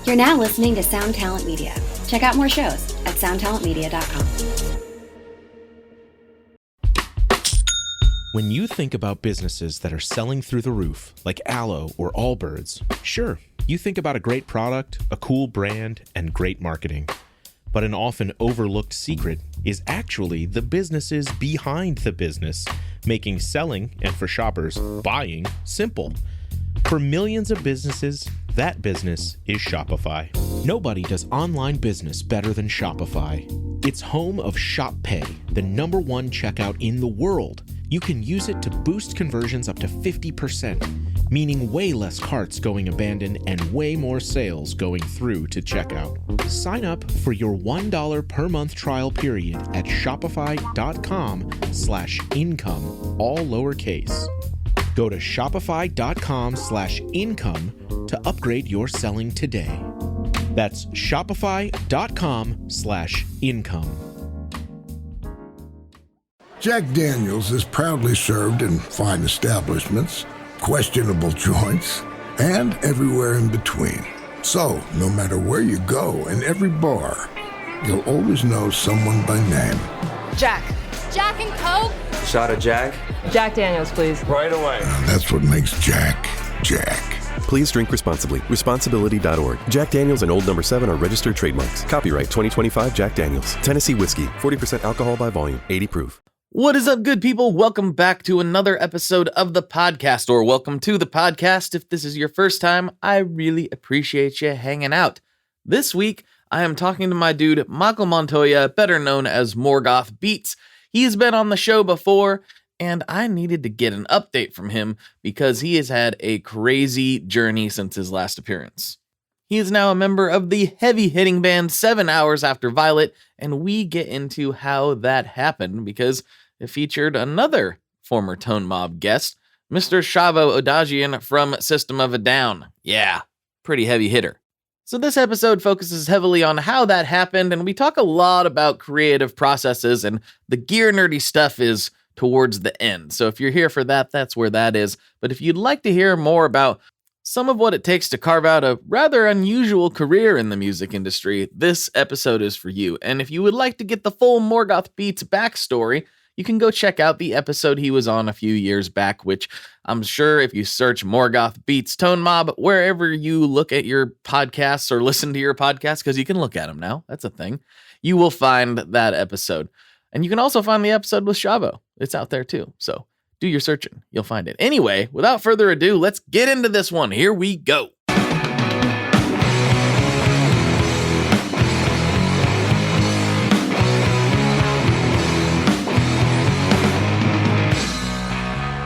You're now listening to Sound Talent Media. Check out more shows at soundtalentmedia.com. When you think about businesses that are selling through the roof, like Aloe or Allbirds, sure, you think about a great product, a cool brand, and great marketing. But an often overlooked secret is actually the businesses behind the business, making selling, and for shoppers, buying, simple. For millions of businesses, that business is Shopify. Nobody does online business better than Shopify. It's home of Shop Pay, the #1 checkout in the world. You can use it to boost conversions up to 50%, meaning way less carts going abandoned and way more sales going through to checkout. Sign up for your $1 per month trial period at shopify.com/income, all lowercase. Go to shopify.com/income to upgrade your selling today. That's shopify.com/income. Jack Daniel's is proudly served in fine establishments, questionable joints, and everywhere in between. So, no matter where you go, in every bar, you'll always know someone by name. Jack. Jack and Coke? Shot of Jack? Jack Daniels, please. Right away. That's what makes Jack, Jack. Please drink responsibly. Responsibility.org. Jack Daniels and Old No. 7 are registered trademarks. Copyright 2025 Jack Daniels. Tennessee whiskey. 40% alcohol by volume. 80 proof. What is up, good people? Welcome back to another episode of the podcast, or welcome to the podcast. If this is your first time, I really appreciate you hanging out. This week, I am talking to my dude, Michael Montoya, better known as Morgoth Beatz. He's been on the show before, and I needed to get an update from him because he has had a crazy journey since his last appearance. He is now a member of the heavy-hitting band 7 Hours After Violet, and we get into how that happened because it featured another former Tone Mob guest, Mr. Shavo Odagian from System of a Down. Yeah, pretty heavy hitter. So this episode focuses heavily on how that happened, and we talk a lot about creative processes, and the gear nerdy stuff is towards the end. So if you're here for that, that's where that is. But if you'd like to hear more about some of what it takes to carve out a rather unusual career in the music industry, this episode is for you. And if you would like to get the full Morgoth Beatz backstory, you can go check out the episode he was on a few years back, which I'm sure if you search Morgoth Beatz Tone Mob, wherever you look at your podcasts or listen to your podcasts, because you can look at them now, that's a thing, you will find that episode. And you can also find the episode with Shavo. It's out there too. So do your searching. You'll find it. Anyway, without further ado, let's get into this one. Here we go.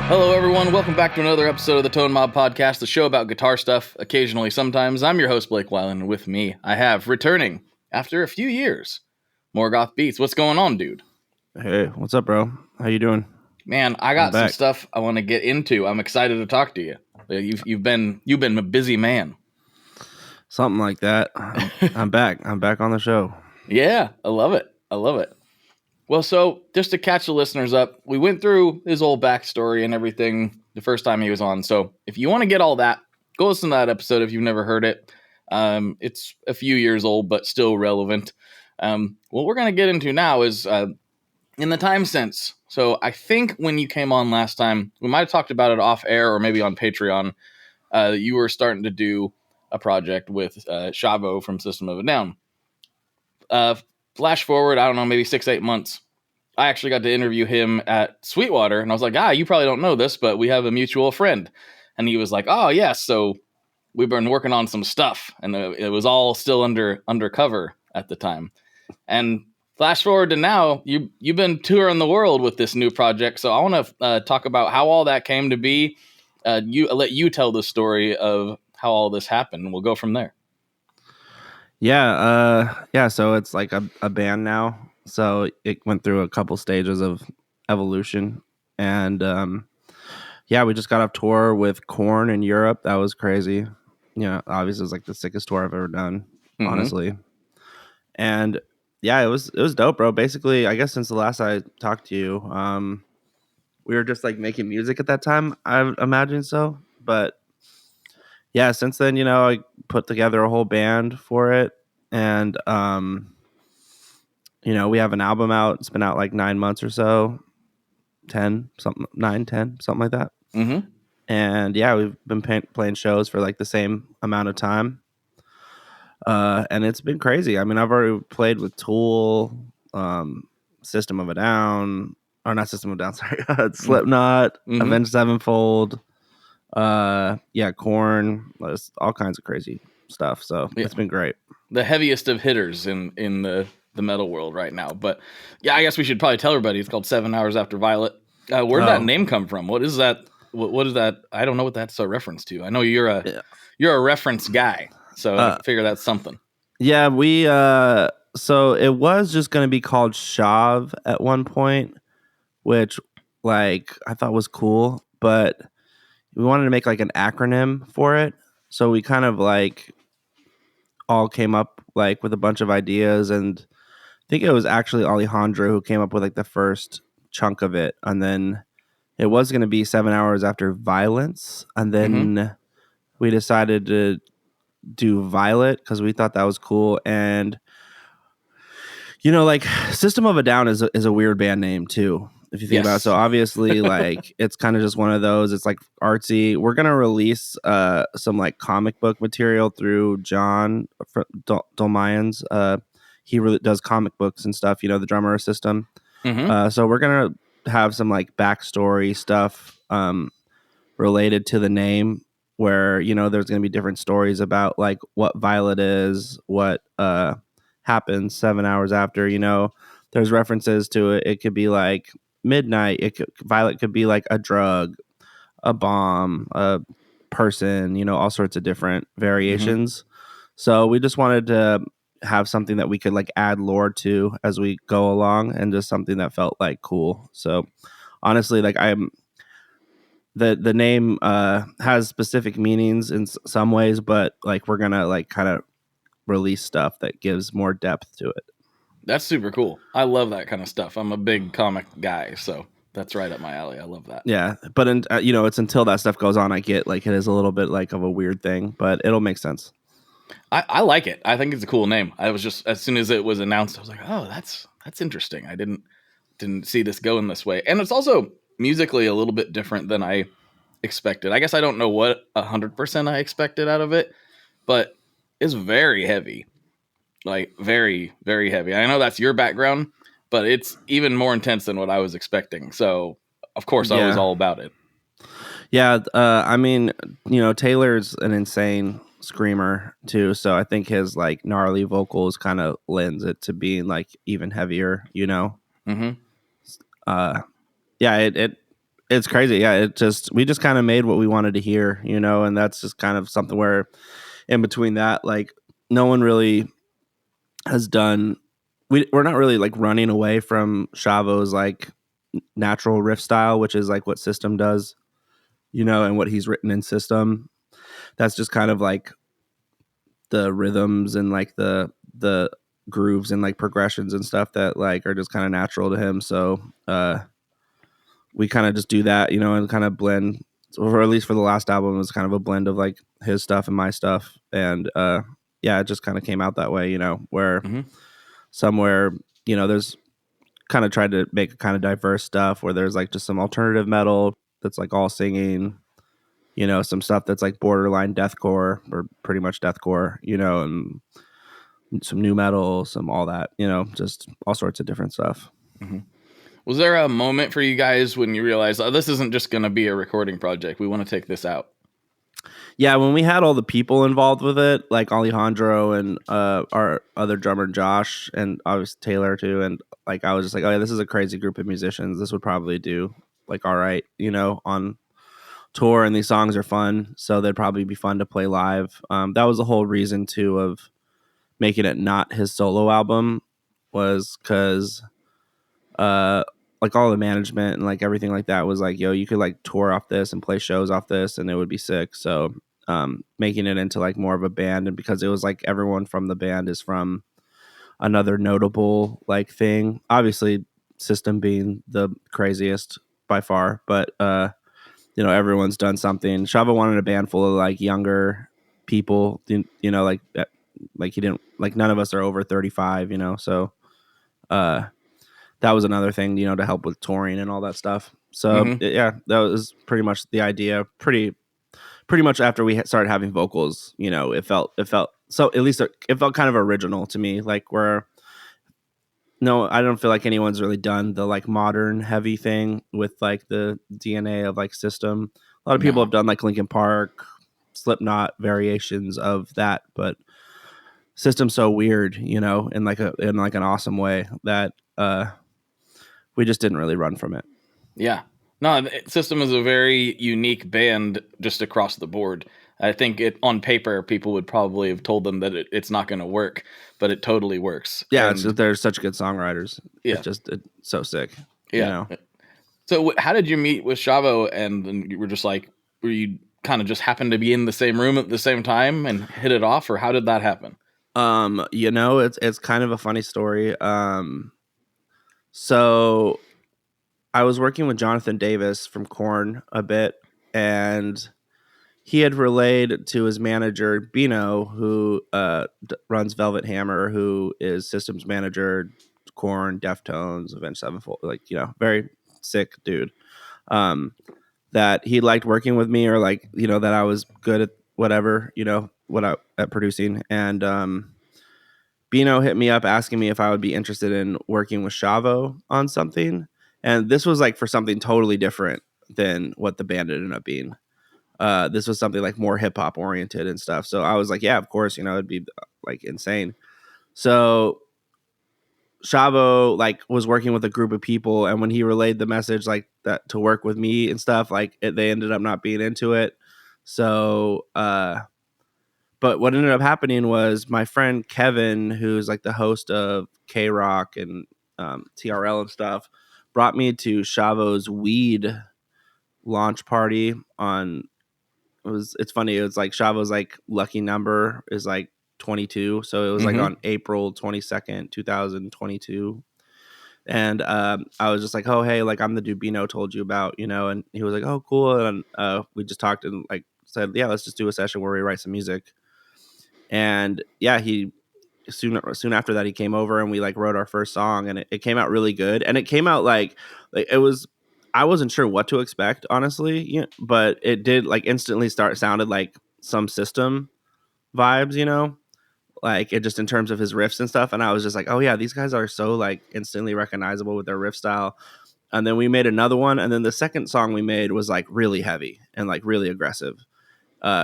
Hello, everyone. Welcome back to another episode of the Tone Mob Podcast, the show about guitar stuff, occasionally, sometimes. I'm your host, Blake Weiland, and with me, I have, returning after a few years, Morgoth Beatz. What's going on, dude? Hey, what's up, bro? How you doing? Man, I got some stuff I want to get into. I'm excited to talk to you. You've been a busy man. Something like that. I'm back. I'm back on the show. Yeah, I love it. Well, so just to catch the listeners up, we went through his whole backstory and everything the first time he was on. So if you want to get all that, go listen to that episode if you've never heard it. It's a few years old, but still relevant. What we're going to get into now is in the time sense. So I think when you came on last time, we might have talked about it off air or maybe on Patreon. You were starting to do a project with Shavo from System of a Down. Flash forward, I don't know, maybe 6-8 months. I actually got to interview him at Sweetwater, and I was like, you probably don't know this, but we have a mutual friend. And he was like, oh, yes, so we've been working on some stuff, and it was all still undercover at the time. And flash forward to now, you've been touring the world with this new project, so I want to talk about how all that came to be. I'll let you tell the story of how all this happened, and we'll go from there. Yeah, so it's like a band now. So it went through a couple stages of evolution. And we just got off tour with Korn in Europe. That was crazy. Obviously it was like the sickest tour I've ever done, honestly. And yeah, it was dope, bro. Basically, I guess since the last I talked to you, we were just like making music at that time. I imagine so. But yeah, since then, I put together a whole band for it, and we have an album out. It's been out like 9 months or so, 10 something, 9, 10, something like that. Mm-hmm. And yeah, we've been playing shows for like the same amount of time. And it's been crazy. I mean, I've already played with Tool, System of a Down, or not System of a Down, sorry, Slipknot, Mm-hmm. Avenged Sevenfold, Korn, all kinds of crazy stuff. So it's been great. The heaviest of hitters in the metal world right now. But yeah, I guess we should probably tell everybody it's called 7 Hours After Violet. Where'd that name come from? What is that? What is that? I don't know what that's a reference to. I know you're a reference guy, so I figure that's something. Yeah, we so it was just going to be called Shav at one point, which like I thought was cool, but we wanted to make like an acronym for it. So we kind of like all came up like with a bunch of ideas, and I think it was actually Alejandro who came up with like the first chunk of it, and then it was going to be 7 Hours After Violence, and then we decided to do Violet because we thought that was cool. And like System of a Down is a weird band name too, if you think about it. So obviously like it's kind of just one of those. It's like artsy. We're gonna release some like comic book material through John Dolmayans. He really does comic books and stuff, the drummer of System. So we're gonna have some like backstory stuff related to the name, where there's going to be different stories about like what Violet is, what happens 7 hours after. There's references to it. It could be like midnight. Violet could be like a drug, a bomb, a person. All sorts of different variations. So we just wanted to have something that we could like add lore to as we go along, and just something that felt like cool. So honestly, like the name has specific meanings in some ways, but like we're gonna like kind of release stuff that gives more depth to it. That's super cool. I love that kind of stuff. I'm a big comic guy, so that's right up my alley. I love that. Yeah, but it's until that stuff goes on, I get like it is a little bit like of a weird thing, but it'll make sense. I like it. I think it's a cool name. I was just, as soon as it was announced, I was like, oh, that's interesting. I didn't see this going this way. And it's also musically a little bit different than I expected. I guess I don't know what 100% I expected out of it, but it's very heavy. Like very, very heavy. I know that's your background, but it's even more intense than what I was expecting. So of course I was all about it. Yeah. I mean, Taylor's an insane screamer too, so I think his like gnarly vocals kind of lends it to being like even heavier. It's crazy. Yeah, we just kind of made what we wanted to hear, and that's just kind of something where in between that, like no one really has done. We're not really like running away from Shavo's like natural riff style, which is like what System does, and what he's written in System. That's just kind of like the rhythms and like the grooves and like progressions and stuff that like are just kind of natural to him. So we kind of just do that, and kind of blend, or at least for the last album, it was kind of a blend of like his stuff and my stuff. And it just kind of came out that way, where somewhere, there's kind of tried to make a kind of diverse stuff where there's like just some alternative metal that's like all singing, some stuff that's like borderline deathcore or pretty much deathcore, and some new metal, some all that, just all sorts of different stuff. Was there a moment for you guys when you realized, oh, this isn't just going to be a recording project, we want to take this out? Yeah, when we had all the people involved with it, like Alejandro and our other drummer Josh, and obviously Taylor too, and like I was just like, oh yeah, this is a crazy group of musicians. This would probably do like all right, on tour, and these songs are fun, so they'd probably be fun to play live. That was the whole reason too of making it not his solo album, was because like all the management and like everything like that was like, yo, you could like tour off this and play shows off this and it would be sick. So making it into like more of a band, and because it was like everyone from the band is from another notable like thing, obviously System being the craziest by far, but everyone's done something. Shavo wanted a band full of like younger people, like he didn't, like none of us are over 35, so that was another thing, to help with touring and all that stuff. So yeah, that was pretty much the idea. Pretty much after we started having vocals, it felt so, at least it felt kind of original to me, like where no, I don't feel like anyone's really done the like modern heavy thing with like the DNA of like System. A lot of people have done like Linkin Park, Slipknot variations of that, but System's so weird, in like an awesome way that we just didn't really run from it. Yeah. No, System is a very unique band just across the board. I think on paper, people would probably have told them that it's not going to work, but it totally works. Yeah, they're such good songwriters. Yeah. It's so sick. Yeah. So how did you meet with Shavo? And you were just like, were you kind of just happened to be in the same room at the same time and hit it off, or how did that happen? It's kind of a funny story. So I was working with Jonathan Davis from Korn a bit, and he had relayed to his manager, Bino, who runs Velvet Hammer, who is Systems manager, Korn, Deftones, Avenged Sevenfold, like, very sick dude. That he liked working with me, or like, that I was good at whatever, at producing. And Bino hit me up asking me if I would be interested in working with Shavo on something. And this was like for something totally different than what the band ended up being. This was something like more hip hop oriented and stuff. So I was like, yeah, of course, it'd be like insane. So Shavo like was working with a group of people, and when he relayed the message like that to work with me and stuff, like they ended up not being into it. So, but what ended up happening was my friend Kevin, who's like the host of K Rock and TRL and stuff, brought me to Shavo's weed launch party on. It's funny. It was like Shavo's like lucky number is like 22. So it was like on April 22nd, 2022. And I was just like, oh, hey, like I'm the dude Bino told you about, and he was like, oh, cool. And we just talked and like said, yeah, let's just do a session where we write some music. And yeah, he soon after that, he came over and we like wrote our first song, and it came out really good. And it came out like it was, I wasn't sure what to expect, honestly, but it did like instantly sounded like some System vibes, like it just in terms of his riffs and stuff. And I was just like, oh yeah, these guys are so like instantly recognizable with their riff style. And then we made another one. And then the second song we made was like really heavy and like really aggressive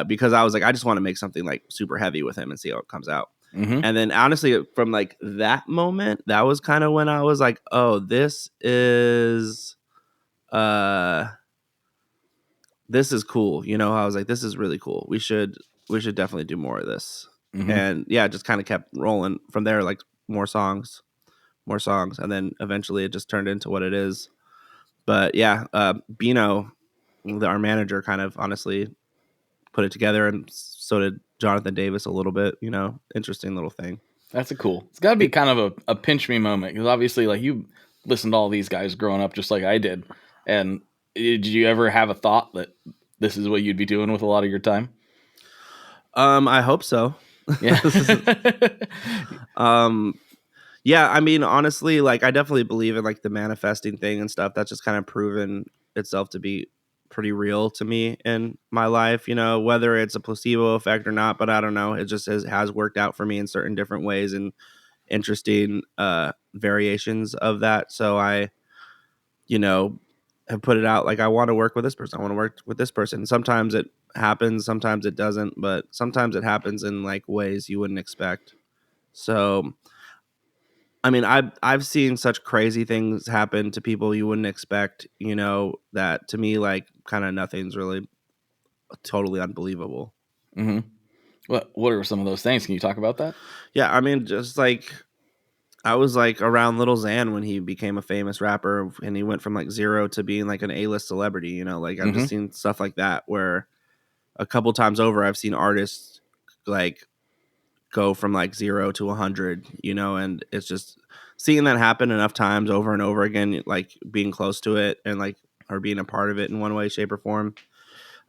because I was like, I just want to make something like super heavy with him and see how it comes out. And then honestly, from like that moment, that was kind of when I was like, oh, this is cool. I was like, this is really cool. We should definitely do more of this. And yeah, it just kind of kept rolling from there, like more songs. And then eventually it just turned into what it is. But yeah, Bino, our manager, kind of honestly put it together, and so did Jonathan Davis a little bit, interesting little thing. That's it's got to be kind of a pinch me moment, because obviously like you listened to all these guys growing up just like I did. And did you ever have a thought that this is what you'd be doing with a lot of your time? I hope so. Yeah. Yeah, I mean, honestly, like I definitely believe in like the manifesting thing and stuff. That's just kind of proven itself to be pretty real to me in my life, whether it's a placebo effect or not, but I don't know. It just has worked out for me in certain different ways and interesting variations of that. So I, have put it out like I want to work with this person. I want to work with this person. Sometimes it happens, sometimes it doesn't, but sometimes it happens in like ways you wouldn't expect. So I mean, I've seen such crazy things happen to people you wouldn't expect, that to me, like kind of nothing's really totally unbelievable. What are some of those things? Can you talk about that? Yeah, I mean, just like I was like around Lil Xan when he became a famous rapper, and he went from like zero to being like an A-list celebrity, like I've just seen stuff like that where a couple times over I've seen artists like go from like 0 to 100, and it's just seeing that happen enough times over and over again, like being close to it and like or being a part of it in one way, shape, or form,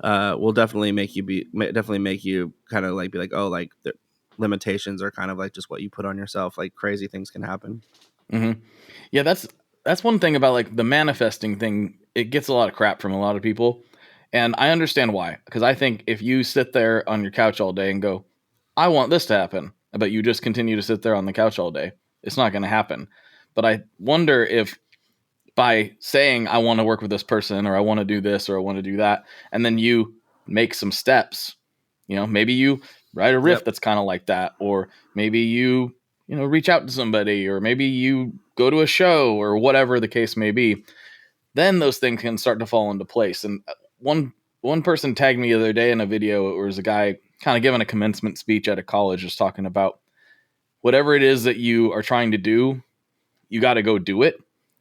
will definitely make you kind of like be like, oh, like the limitations are kind of like just what you put on yourself. Like crazy things can happen. Mm-hmm. Yeah, that's one thing about like the manifesting thing. It gets a lot of crap from a lot of people, and I understand why. Because I think if you sit there on your couch all day and go, "I want this to happen," but you just continue to sit there on the couch all day, it's not going to happen. But I wonder if by saying I want to work with this person, or I want to do this, or I want to do that, and then you make some steps, maybe you write a riff that's kind of like that, or maybe you reach out to somebody, or maybe you go to a show, or whatever the case may be, then those things can start to fall into place. And one person tagged me the other day in a video. It was a guy kind of giving a commencement speech at a college, just talking about whatever it is that you are trying to do, you got to go do it.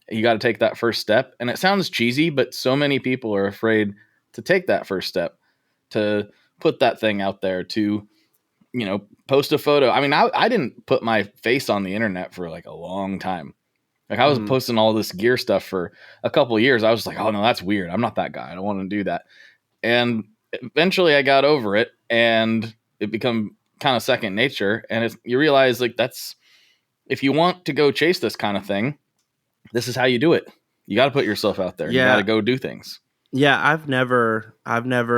You got to take that first step. And it sounds cheesy, but so many people are afraid to take that first step, to put that thing out there, to post a photo. I mean, I didn't put my face on the internet for like a long time. Like I was posting all this gear stuff for a couple of years. I was like, oh no, that's weird. I'm not that guy. I don't want to do that. And eventually I got over it, and it became kind of second nature. And you realize like if you want to go chase this kind of thing, this is how you do it. You got to put yourself out there. Yeah. You got to go do things. Yeah. I've never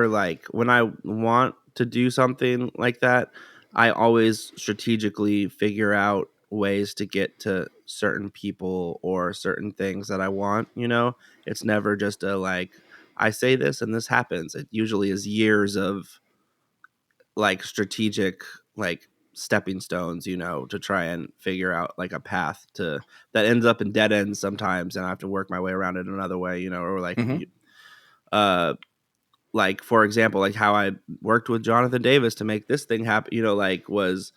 like when I want to do something like that, I always strategically figure out ways to get to certain people or certain things that I want, it's never just like, I say this and this happens. It usually is years of like strategic, like stepping stones, to try and figure out like a path that ends up in dead ends sometimes. And I have to work my way around it another way, or like, like for example, like how I worked with Jonathan Davis to make this thing happen, was,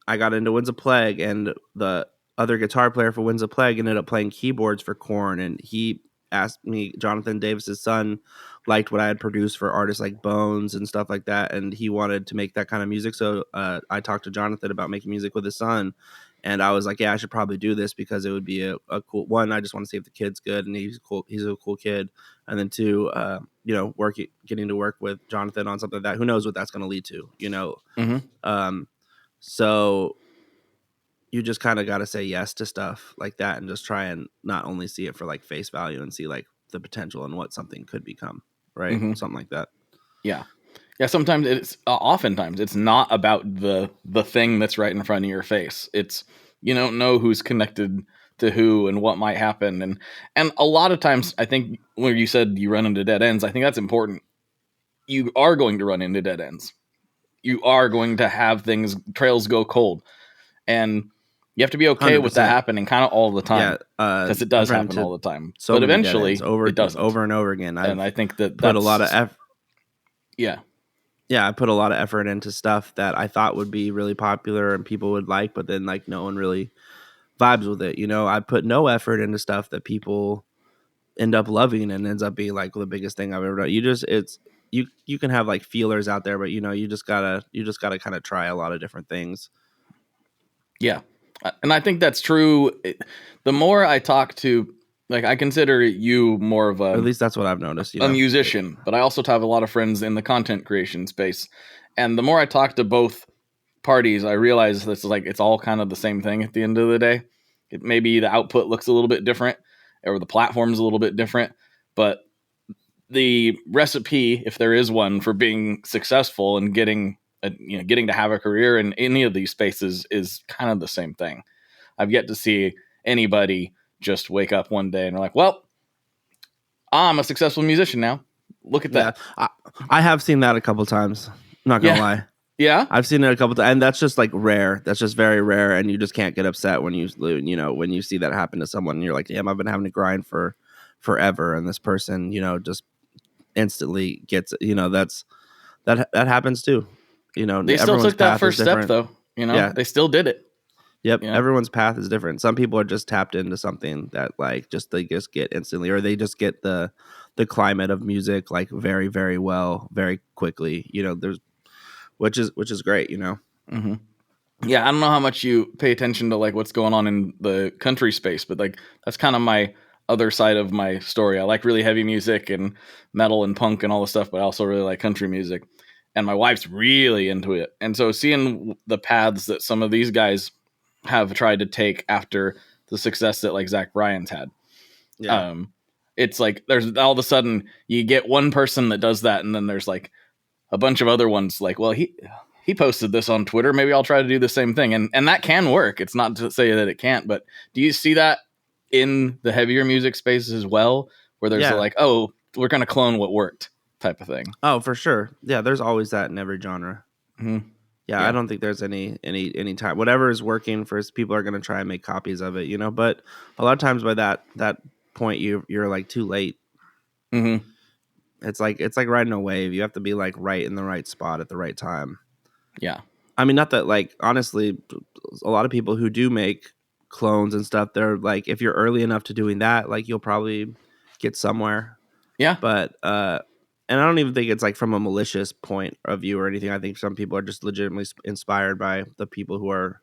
I got into Winds of Plague, and the other guitar player for Winds of Plague ended up playing keyboards for Korn, and he asked me, Jonathan Davis's son liked what I had produced for artists like Bones and stuff like that, and he wanted to make that kind of music. So I talked to Jonathan about making music with his son, and I was like, yeah, I should probably do this because it would be a cool one. I just want to see if the kid's good, and he's cool. He's a cool kid. And then two, getting to work with Jonathan on something that who knows what that's going to lead to, So you just kind of got to say yes to stuff like that, and just try and not only see it for like face value and see like the potential and what something could become, right? Something like that. Yeah. Yeah. Oftentimes it's not about the thing that's right in front of your face. It's, you don't know who's connected to who and what might happen. And a lot of times I think when you said you run into dead ends, I think that's important. You are going to run into dead ends. You are going to have trails go cold, and you have to be okay 100%. With that happening kind of all the time. Because it does happen all the time. So but eventually it doesn't. Over and over again. And I think that's put a lot of effort. Yeah. Yeah, I put a lot of effort into stuff that I thought would be really popular and people would like, but then like no one really vibes with it. I put no effort into stuff that people end up loving and ends up being like the biggest thing I've ever done. You can have like feelers out there, but you just gotta kind of try a lot of different things. Yeah. And I think that's true. The more I talk to, like, I consider you more of at least that's what I've noticed, a musician, but I also have a lot of friends in the content creation space. And the more I talk to both parties, I realize that's like, it's all kind of the same thing at the end of the day. Maybe the output looks a little bit different, or the platform's a little bit different, but the recipe, if there is one, for being successful and getting to have a career in any of these spaces is kind of the same thing. I've yet to see anybody just wake up one day and they're like, well, I'm a successful musician now. Look at that. I have seen that a couple times. I'm not going to lie. Yeah. I've seen it a couple times, and that's just like rare. That's just very rare. And you just can't get upset when you see that happen to someone, and you're like, damn, I've been having to grind for forever. And this person, just instantly gets, that happens too. They still took that first step though. They still did it. Yep. Everyone's path is different. Some people are just tapped into something that like they just get instantly, or they just get the climate of music like very, very well, very quickly, which is great, Mm-hmm. Yeah. I don't know how much you pay attention to like what's going on in the country space, but like, that's kind of my other side of my story. I like really heavy music and metal and punk and all the stuff, but I also really like country music. And my wife's really into it. And so seeing the paths that some of these guys have tried to take after the success that like Zach Bryan's had. Yeah. It's like there's all of a sudden you get one person that does that, and then there's like a bunch of other ones like, well, he posted this on Twitter, maybe I'll try to do the same thing. And that can work. It's not to say that it can't, but do you see that in the heavier music space as well, where there's like, oh, we're going to clone what worked type of thing? Oh, for sure. Yeah, there's always that in every genre. Mm-hmm. Yeah, I don't think there's any time. Whatever is working for people are going to try and make copies of it, you know. But a lot of times by that point, you're like too late. Mm-hmm. It's like riding a wave. You have to be like right in the right spot at the right time. Yeah. I mean, not that like honestly, a lot of people who do make clones and stuff, they're like, if you're early enough to doing that, like you'll probably get somewhere. Yeah. But and I don't even think it's like from a malicious point of view or anything. I think some people are just legitimately inspired by the people who are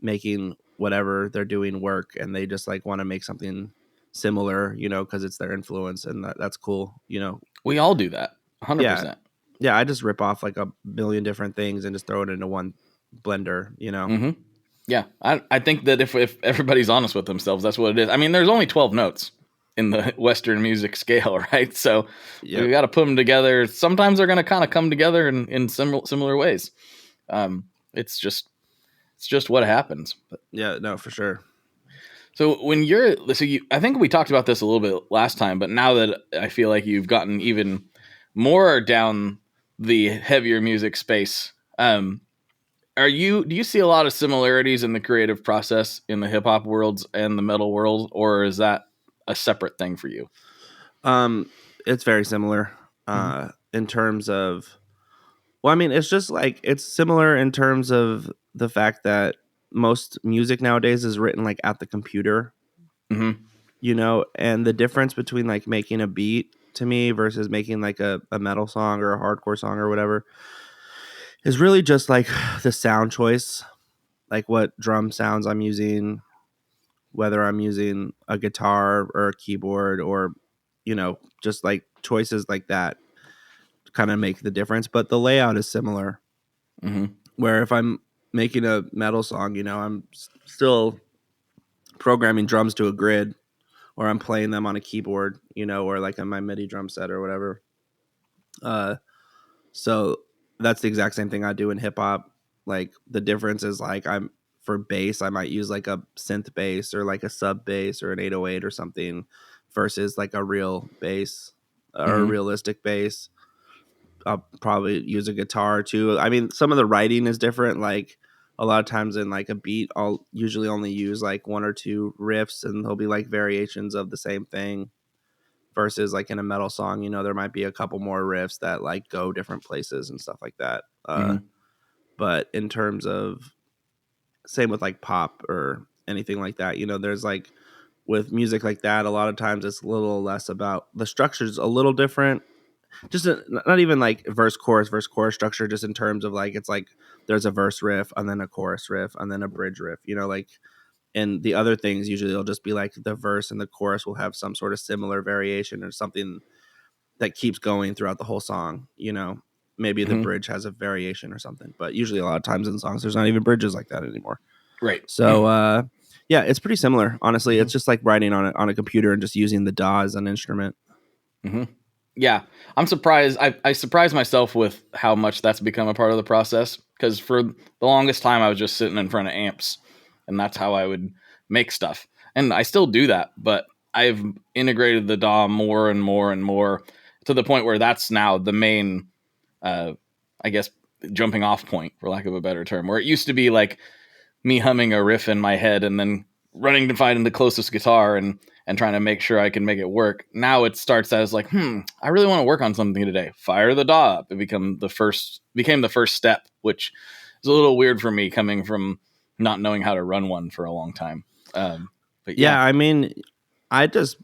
making whatever they're doing work, and they just like want to make something similar, you know, because it's their influence, and that's cool, you know. We all do that, 100%. Yeah, I just rip off like a million different things and just throw it into one blender, you know. Mm-hmm. Yeah, I think that if everybody's honest with themselves, that's what it is. I mean, there's only 12 notes in the Western music scale, right? So we got to put them together. Sometimes they're going to kind of come together in similar ways. It's just what happens. But, yeah, no, for sure. So I think we talked about this a little bit last time, but now that I feel like you've gotten even more down the heavier music space, do you see a lot of similarities in the creative process in the hip hop worlds and the metal world, or is that a separate thing for you? It's very similar in terms of, well, I mean, it's just like, it's similar in terms of the fact that most music nowadays is written like at the computer, you know, and the difference between like making a beat to me versus making like a metal song or a hardcore song or whatever is really just like the sound choice, like what drum sounds I'm using, whether I'm using a guitar or a keyboard, or, you know, just like choices like that kind of make the difference. But the layout is similar, where if I'm making a metal song, you know, I'm still programming drums to a grid, or I'm playing them on a keyboard, you know, or like on my MIDI drum set or whatever. So that's the exact same thing I do in hip hop. Like the difference is like for bass, I might use like a synth bass or like a sub bass or an 808 or something, versus like a real bass or a realistic bass. I'll probably use a guitar too. I mean, some of the writing is different. Like a lot of times in like a beat, I'll usually only use like one or two riffs, and there'll be like variations of the same thing. Versus like in a metal song, you know, there might be a couple more riffs that like go different places and stuff like that. But in terms of, same with like pop or anything like that, you know, there's like with music like that, a lot of times it's a little less about the structure's a little different. Just not even like verse chorus structure, just in terms of like, it's like there's a verse riff and then a chorus riff and then a bridge riff, you know, like. And the other things usually it'll just be like the verse and the chorus will have some sort of similar variation or something that keeps going throughout the whole song, you know. Maybe the bridge has a variation or something, but usually a lot of times in songs there's not even bridges like that anymore. Right. So yeah, it's pretty similar. Honestly, it's just like writing on a computer and just using the DAW as an instrument. Yeah, I'm surprised. I surprised myself with how much that's become a part of the process, because for the longest time I was just sitting in front of amps, and that's how I would make stuff. And I still do that, but I've integrated the DAW more and more and more to the point where that's now the main, I guess, jumping off point, for lack of a better term, where it used to be like me humming a riff in my head and then running to find the closest guitar and trying to make sure I can make it work. Now it starts as like, I really want to work on something today. Fire the DAW up. It became the first step, which is a little weird for me coming from not knowing how to run one for a long time. But yeah, I mean, I just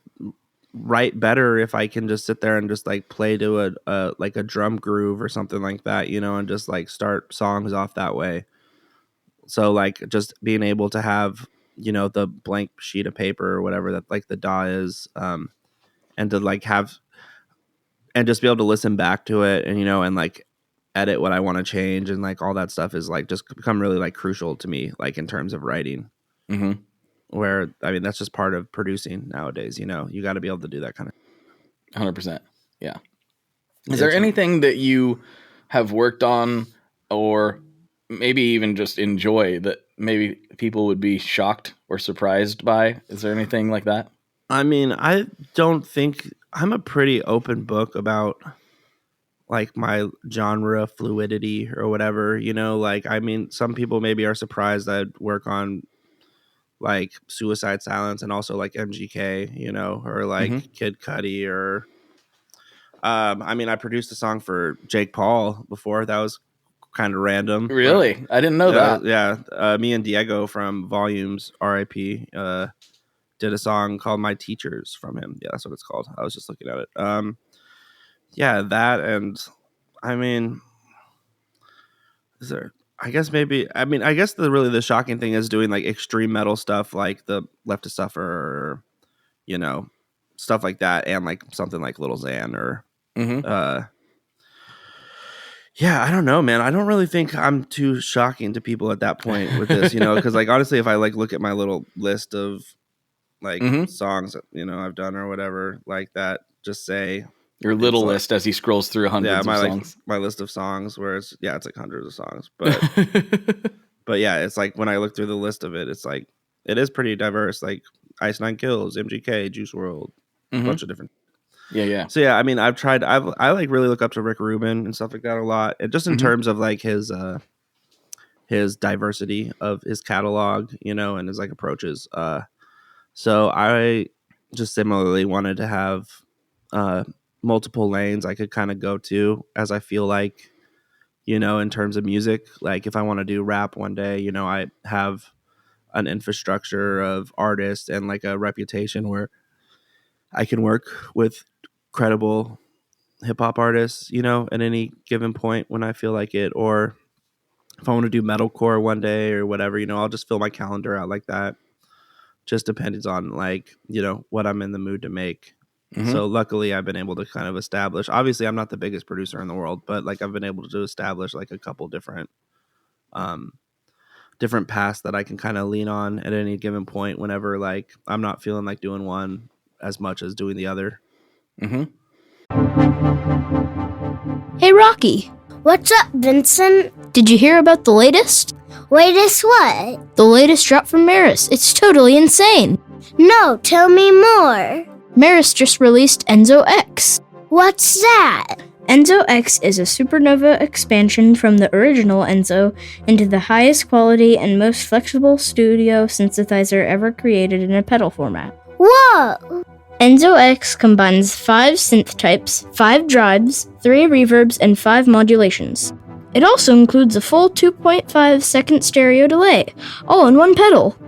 write better if I can just sit there and just like play to a drum groove or something like that, you know, and just like start songs off that way. So like just being able to have the blank sheet of paper or whatever that like the DAW is, and to like have and just be able to listen back to it and and like edit what I want to change and like all that stuff is like just become really like crucial to me, like in terms of writing. Mm-hmm. Where I mean that's just part of producing nowadays. You got to be able to do that kind of 100%. Yeah. Is there anything that you have worked on or maybe even just enjoy that maybe people would be shocked or surprised by? Is there anything like that? I mean, I don't think I'm a pretty open book about like my genre fluidity or whatever, like, I mean, some people maybe are surprised that I'd work on like Suicide Silence and also like MGK, or like Kid Cudi or, I mean, I produced a song for Jake Paul before. That was kind of random. Really? I didn't know that. Yeah. Me and Diego from Volumes, RIP, did a song called My Teachers from him. Yeah, that's what it's called. I was just looking at it. Yeah, that, and I mean, is there? I guess maybe. I mean, I guess the shocking thing is doing like extreme metal stuff, like the Left to Suffer, or, stuff like that, and like something like Little Xan or. Yeah, I don't know, man. I don't really think I'm too shocking to people at that point with this, because like honestly, if I like look at my little list of like songs that I've done or whatever like that, just say your little list as he scrolls through hundreds of songs. Like, my list of songs where it's like hundreds of songs, but but yeah, it's like when I look through the list of it, it's like it is pretty diverse. Like Ice Nine Kills, MGK, Juice WRLD, a bunch of different. Yeah. So yeah, I mean, I like really look up to Rick Rubin and stuff like that a lot, and just in terms of like his diversity of his catalog, and his like approaches. So I just similarly wanted to have multiple lanes I could kind of go to as I feel like, in terms of music. Like if I want to do rap one day, I have an infrastructure of artists and like a reputation where I can work with credible hip hop artists, at any given point when I feel like it. Or if I want to do metalcore one day or whatever, I'll just fill my calendar out like that. Just depends on like, what I'm in the mood to make. So luckily I've been able to kind of establish, obviously I'm not the biggest producer in the world, but like I've been able to establish like a couple different paths that I can kind of lean on at any given point whenever like I'm not feeling like doing one as much as doing the other. Hey Rocky. What's up, Vincent? Did you hear about the latest? Latest what? The latest drop from Maris. It's totally insane. No, tell me more. Maris just released Enzo X. What's that? Enzo X is a supernova expansion from the original Enzo into the highest quality and most flexible studio synthesizer ever created in a pedal format. Whoa! Enzo X combines 5 synth types, 5 drives, 3 reverbs, and 5 modulations. It also includes a full 2.5 second stereo delay, all in one pedal.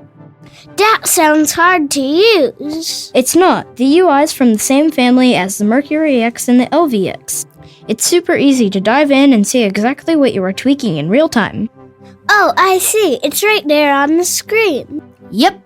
That sounds hard to use. It's not. The UI is from the same family as the Mercury X and the LVX. It's super easy to dive in and see exactly what you are tweaking in real time. Oh, I see. It's right there on the screen. Yep.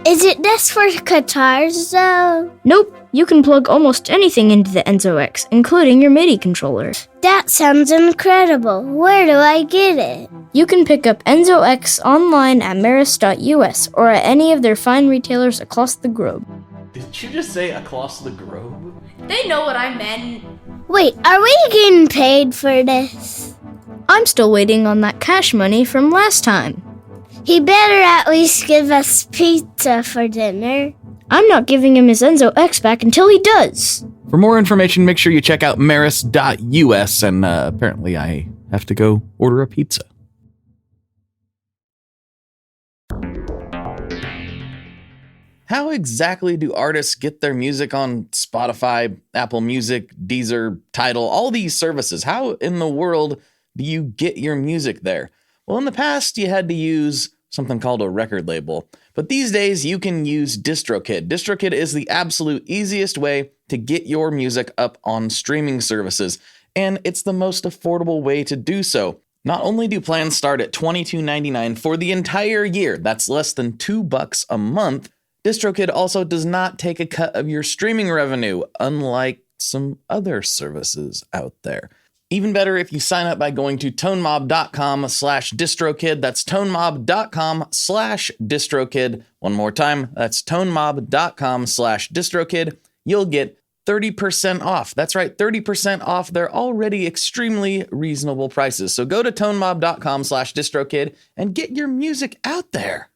Is it just for guitars, though? Nope. You can plug almost anything into the Enzo X, including your MIDI controller. That sounds incredible. Where do I get it? You can pick up Enzo X online at maris.us or at any of their fine retailers across the globe. Did you just say across the globe? They know what I meant. Wait, are we getting paid for this? I'm still waiting on that cash money from last time. He better at least give us pizza for dinner. I'm not giving him his Enzo X back until he does. For more information, make sure you check out maris.us, and apparently I have to go order a pizza. How exactly do artists get their music on Spotify, Apple Music, Deezer, Tidal, all these services? How in the world do you get your music there? Well, in the past, you had to use something called a record label. But these days, you can use DistroKid. DistroKid is the absolute easiest way to get your music up on streaming services, and it's the most affordable way to do so. Not only do plans start at $22.99 for the entire year, that's less than $2 a month, DistroKid also does not take a cut of your streaming revenue, unlike some other services out there. Even better if you sign up by going to tonemob.com/distrokid. That's tonemob.com/distrokid. One more time, that's tonemob.com/distrokid. You'll get 30% off. That's right, 30% off their already extremely reasonable prices. So go to tonemob.com/distrokid and get your music out there.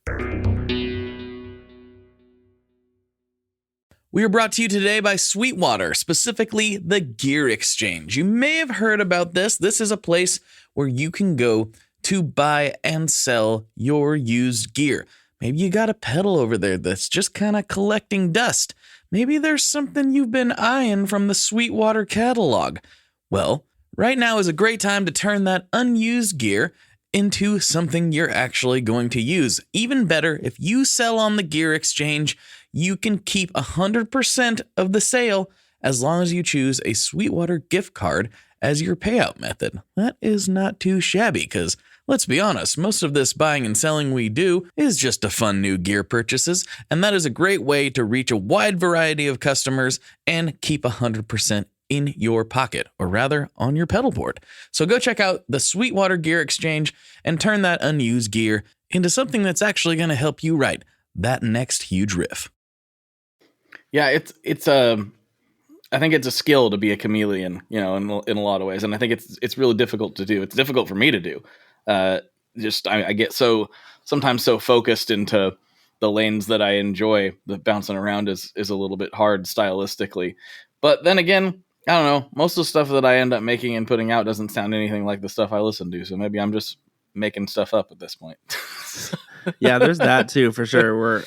We are brought to you today by Sweetwater, specifically the Gear Exchange. You may have heard about this. This is a place where you can go to buy and sell your used gear. Maybe you got a pedal over there that's just kind of collecting dust. Maybe there's something you've been eyeing from the Sweetwater catalog. Well, right now is a great time to turn that unused gear into something you're actually going to use. Even better, if you sell on the Gear Exchange, you can keep 100% of the sale as long as you choose a Sweetwater gift card as your payout method. That is not too shabby because, let's be honest, most of this buying and selling we do is just to fund new gear purchases, and that is a great way to reach a wide variety of customers and keep 100% in your pocket, or rather on your pedal board. So go check out the Sweetwater Gear Exchange and turn that unused gear into something that's actually going to help you write that next huge riff. Yeah, I think it's a skill to be a chameleon, in a lot of ways, and I think it's really difficult to do. It's difficult for me to do. I get sometimes so focused into the lanes that I enjoy that bouncing around is a little bit hard stylistically. But then again, I don't know. Most of the stuff that I end up making and putting out doesn't sound anything like the stuff I listen to. So maybe I'm just making stuff up at this point. Yeah, there's that too, for sure.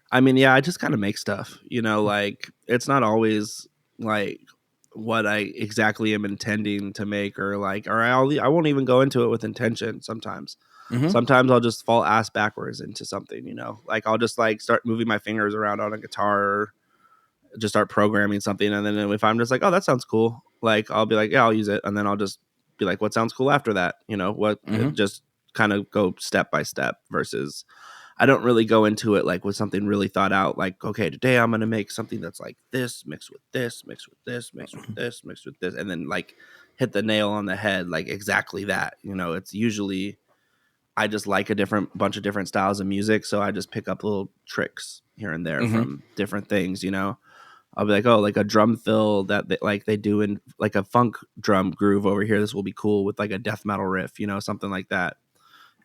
I just kind of make stuff, like it's not always like what I exactly am intending to make or I won't even go into it with intention sometimes. Mm-hmm. Sometimes I'll just fall ass backwards into something, like I'll just start moving my fingers around on a guitar or just start programming something. And then if I'm just like, oh, that sounds cool. I'll be like, yeah, I'll use it. And then I'll just be like, what sounds cool after that? Just kind of go step by step versus I don't really go into it with something really thought out. Okay, today I'm going to make something that's like this, mixed with this, mixed with this, mixed with this, mixed with this. And then hit the nail on the head, exactly that. It's usually, I just like a bunch of different styles of music. So I just pick up little tricks here and there from different things, I'll be like, oh, a drum fill that they do in a funk drum groove over here. This will be cool with a death metal riff, something like that.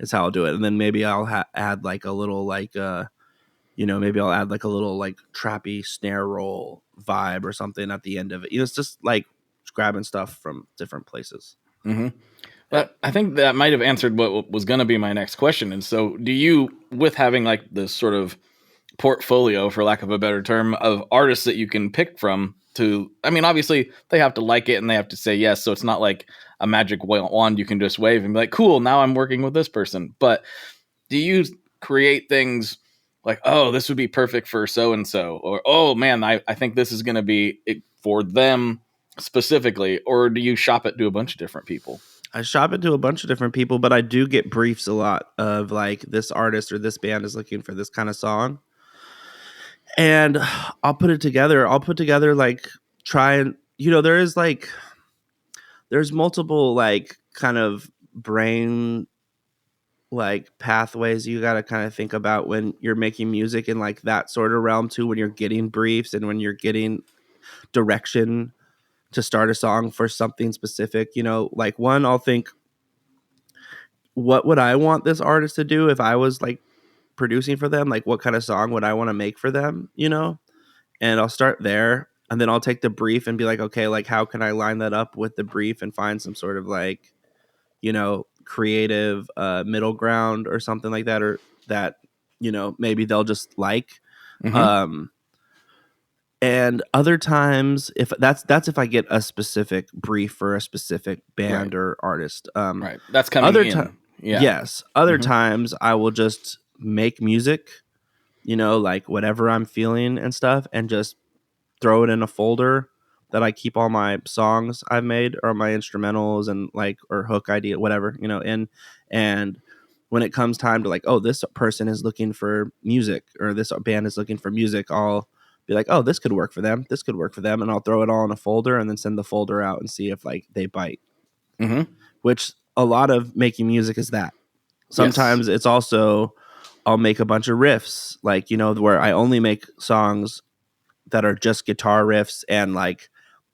Is how I'll do it. And then maybe I'll add a little maybe I'll add a little trappy snare roll vibe or something at the end of it. It's just grabbing stuff from different places. Mm-hmm. But I think that might have answered what was going to be my next question. And so do you, with having this sort of portfolio, for lack of a better term, of artists that you can pick from obviously they have to like it and they have to say yes. So it's not like a magic wand you can just wave and be like, cool, now I'm working with this person. But do you create things oh, this would be perfect for so-and-so, or, oh man, I think this is going to be it for them specifically, or do you shop it to a bunch of different people? I shop it to a bunch of different people, but I do get briefs a lot of this artist or this band is looking for this kind of song. And I'll put together try and, there's multiple kind of brain pathways you got to kind of think about when you're making music in that sort of realm too, when you're getting briefs and when you're getting direction to start a song for something specific. One, I'll think, what would I want this artist to do if I was producing for them? What kind of song would I want to make for them, and I'll start there, and then I'll take the brief and be okay, how can I line that up with the brief and find some sort of creative middle ground or something like that, or that maybe they'll just and other times, if that's if I get a specific brief for a specific band or artist, right, that's coming in. Yes, other times I will just make music, whatever I'm feeling and stuff, and just throw it in a folder that I keep all my songs I've made or my instrumentals and like or hook idea, whatever, in. And when it comes time to like, oh, this person is looking for music or this band is looking for music, I'll be like, oh, this could work for them. This could work for them. And I'll throw it all in a folder and then send the folder out and see if like they bite. Which a lot of making music is that. Sometimes it's also, I'll make a bunch of riffs, like, where I only make songs that are just guitar riffs and like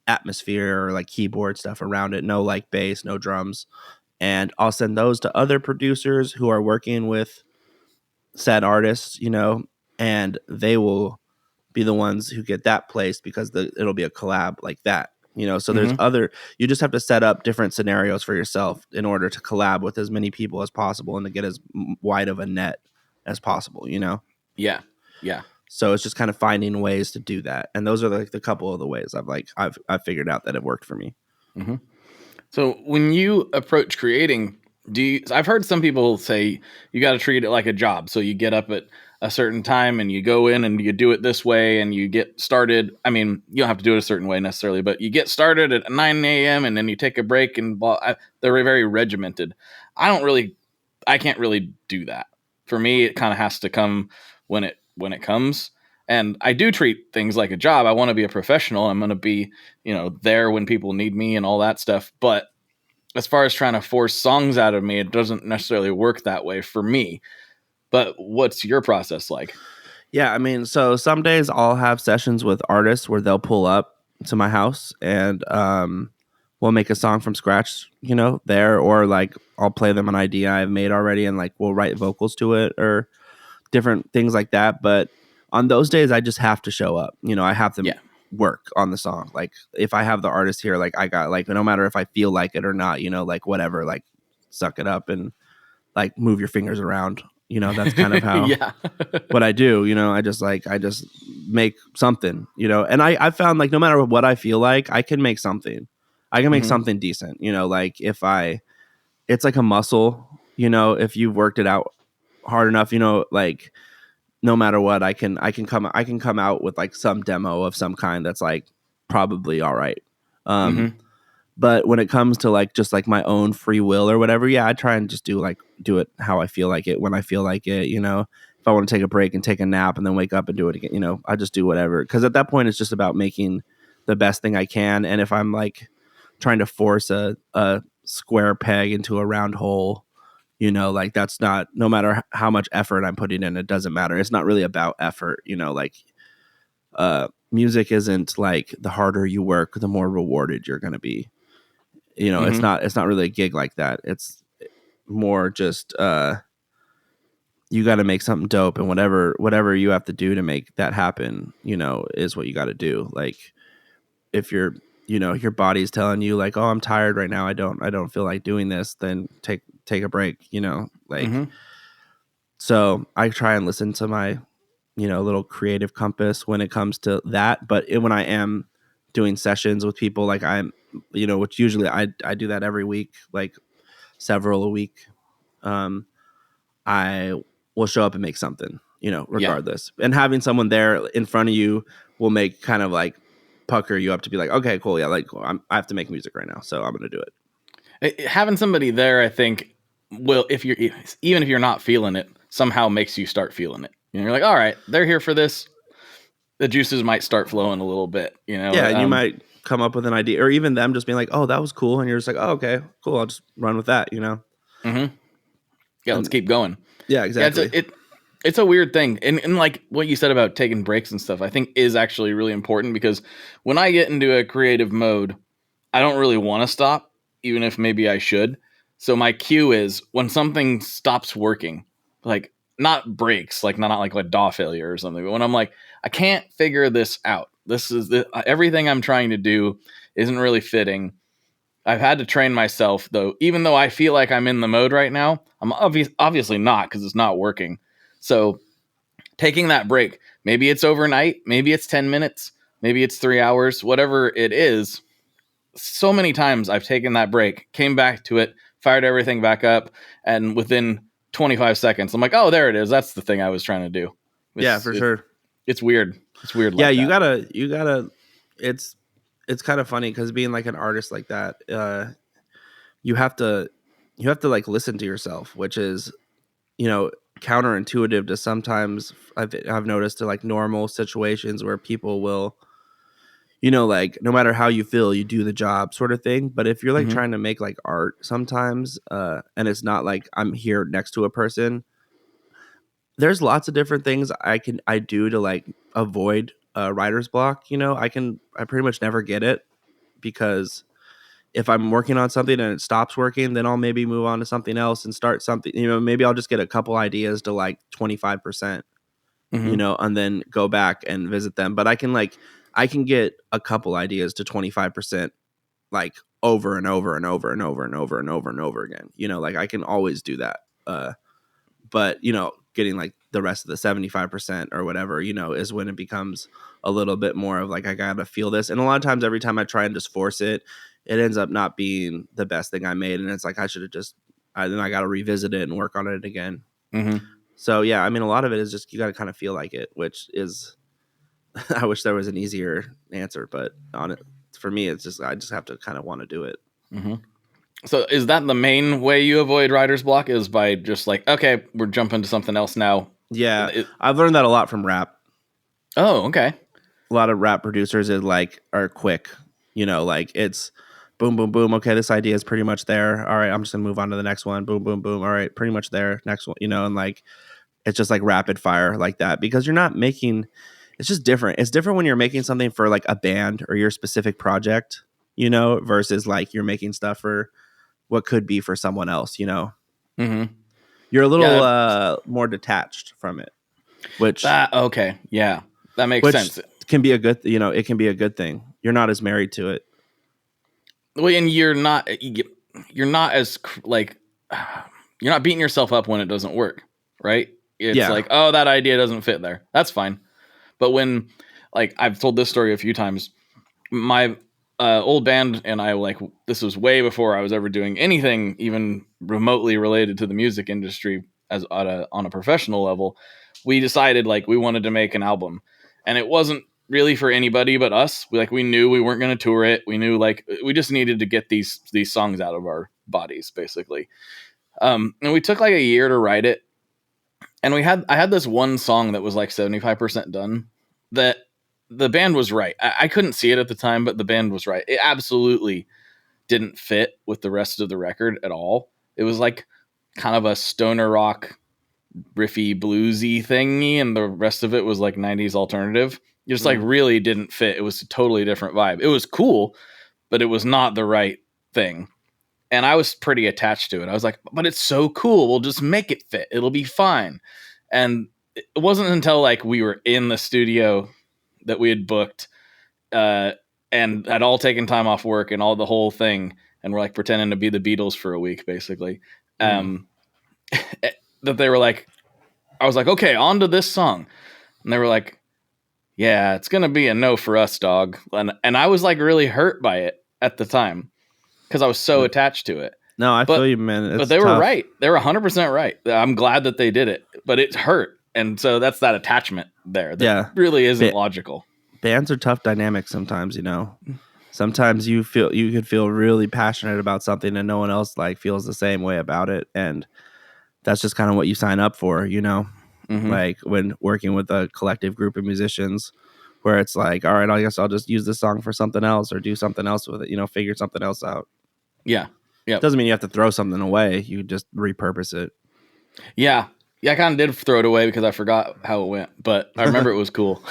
atmosphere or like keyboard stuff around it. No like bass, no drums. And I'll send those to other producers who are working with said artists, and they will be the ones who get that placed because it'll be a collab like that. So there's you just have to set up different scenarios for yourself in order to collab with as many people as possible and to get as wide of a net as possible, Yeah. So it's just kind of finding ways to do that. And those are like the couple of the ways I've figured out that it worked for me. So when you approach creating, I've heard some people say you got to treat it like a job. So you get up at a certain time and you go in and you do it this way and you get started. I mean, you don't have to do it a certain way necessarily, but you get started at 9 a.m. and then you take a break and they're very regimented. I can't really do that. For me, it kind of has to come when it comes. And I do treat things like a job. I want to be a professional. I'm going to be, there when people need me and all that stuff. But as far as trying to force songs out of me, it doesn't necessarily work that way for me. But what's your process like? Yeah, I mean, so some days I'll have sessions with artists where they'll pull up to my house and we'll make a song from scratch, there, or like I'll play them an idea I've made already and like we'll write vocals to it or different things like that. But on those days, I just have to show up. I have to work on the song. Like if I have the artist here, like I got like no matter if I feel like it or not, like whatever, like suck it up and like move your fingers around. That's kind of how what I do. I just make something. And I found like no matter what I feel like, I can make something. I can make something decent. Like it's like a muscle. If you've worked it out hard enough, like. No matter what, I can come out with like some demo of some kind that's like probably all right. But when it comes to like just like my own free will or whatever, I try and just do it how I feel like it when I feel like it. If I want to take a break and take a nap and then wake up and do it again, I just do whatever. Because at that point, it's just about making the best thing I can. And if I'm like trying to force a square peg into a round hole. Like that's not, no matter how much effort I'm putting in, it doesn't matter. It's not really about effort, music isn't like the harder you work, the more rewarded you're going to be. It's not really a gig like that. It's more just, you got to make something dope and whatever you have to do to make that happen, is what you got to do. Like if you're, your body's telling you like, oh, I'm tired right now. I don't feel like doing this. Then take a break, So I try and listen to my, little creative compass when it comes to that. But when I am doing sessions with people, like I'm, which usually I do that every week, like several a week. I will show up and make something, regardless. And having someone there in front of you will make kind of like pucker you up to be like, okay, cool. Yeah. Like I have to make music right now. So I'm going to do it. Having somebody there, I think, will, even if you're not feeling it, somehow makes you start feeling it. You're like, all right, they're here for this. The juices might start flowing a little bit, Yeah, and you might come up with an idea, or even them just being like, oh, that was cool. And you're just like, oh, okay, cool. I'll just run with that, Yeah, let's keep going. Yeah, exactly. Yeah, it's a weird thing. And like what you said about taking breaks and stuff, I think is actually really important because when I get into a creative mode, I don't really want to stop, even if maybe I should. So my cue is when something stops working, like not breaks, like not like a DAW failure or something, but when I'm like, I can't figure this out. This is everything I'm trying to do isn't really fitting. I've had to train myself though, even though I feel like I'm in the mode right now, I'm obviously not because it's not working. So taking that break, maybe it's overnight, maybe it's 10 minutes, maybe it's 3 hours, whatever it is. So many times I've taken that break, came back to it, fired everything back up, and within 25 seconds, I'm like, oh, there it is. That's the thing I was trying to do. Yeah, for sure. It's weird. It's weird. Yeah, like you gotta, it's it's kind of funny because being like an artist like that, you have to like listen to yourself, which is, counterintuitive to sometimes I've noticed to like normal situations where people will, like no matter how you feel, you do the job sort of thing. But if you're like trying to make like art sometimes, and it's not like I'm here next to a person, there's lots of different things I do to like avoid writer's block. I pretty much never get it because if I'm working on something and it stops working, then I'll maybe move on to something else and start something, maybe I'll just get a couple ideas to like 25%, and then go back and visit them. But I can get a couple ideas to 25%, like over and over and over and over and over and over and over again, like I can always do that. But getting like the rest of the 75% or whatever, is when it becomes a little bit more of like, I gotta feel this. And a lot of times, every time I try and just force it, it ends up not being the best thing I made. And it's like, I should have then I got to revisit it and work on it again. So yeah, I mean, a lot of it is just, you got to kind of feel like it, which is, I wish there was an easier answer, but on it, for me, it's just, I just have to kind of want to do it. So is that the main way you avoid writer's block, is by just like, okay, we're jumping to something else now? Yeah. I've learned that a lot from rap. Oh, okay. A lot of rap producers are quick, like it's boom, boom, boom. Okay, this idea is pretty much there. All right, I'm just gonna move on to the next one. Boom, boom, boom. All right, pretty much there. Next one, and like it's just like rapid fire like that, because you're not making. It's just different. It's different when you're making something for like a band or your specific project, versus like you're making stuff for what could be for someone else. You're a little more detached from it, which okay, yeah, that makes sense. Can be a good, it can be a good thing. You're not as married to it. Well, and you're not as like, you're not beating yourself up when it doesn't work, right? It's like, oh, that idea doesn't fit there. That's fine. But when, like, I've told this story a few times, my old band and I, like, this was way before I was ever doing anything even remotely related to the music industry as on a professional level. We decided like we wanted to make an album, and it wasn't really for anybody but us. We knew we weren't going to tour it. We knew like we just needed to get these songs out of our bodies, basically. And we took like a year to write it. And I had this one song that was like 75% done, that the band was right. I couldn't see it at the time, but the band was right. It absolutely didn't fit with the rest of the record at all. It was like kind of a stoner rock, riffy, bluesy thingy, and the rest of it was like 90s alternative. Just like really didn't fit. It was a totally different vibe. It was cool, but it was not the right thing. And I was pretty attached to it. I was like, but it's so cool. We'll just make it fit. It'll be fine. And it wasn't until like we were in the studio that we had booked and had all taken time off work and all the whole thing. And we're like pretending to be the Beatles for a week, basically. That they were like, I was like, okay, on to this song. And they were like, yeah, it's going to be a no for us, dog. And I was like really hurt by it at the time because I was so attached to it. No, I feel you, man. But they were right. They were 100% right. I'm glad that they did it, but it hurt. And so that's that attachment there. That really isn't logical. Bands are tough dynamics sometimes, Sometimes you could feel really passionate about something and no one else like feels the same way about it. And that's just kind of what you sign up for, Like when working with a collective group of musicians where it's like, all right, I guess I'll just use this song for something else or do something else with it, figure something else out. Yeah. Yeah. Doesn't mean you have to throw something away. You just repurpose it. Yeah. Yeah. I kind of did throw it away because I forgot how it went, but I remember it was cool.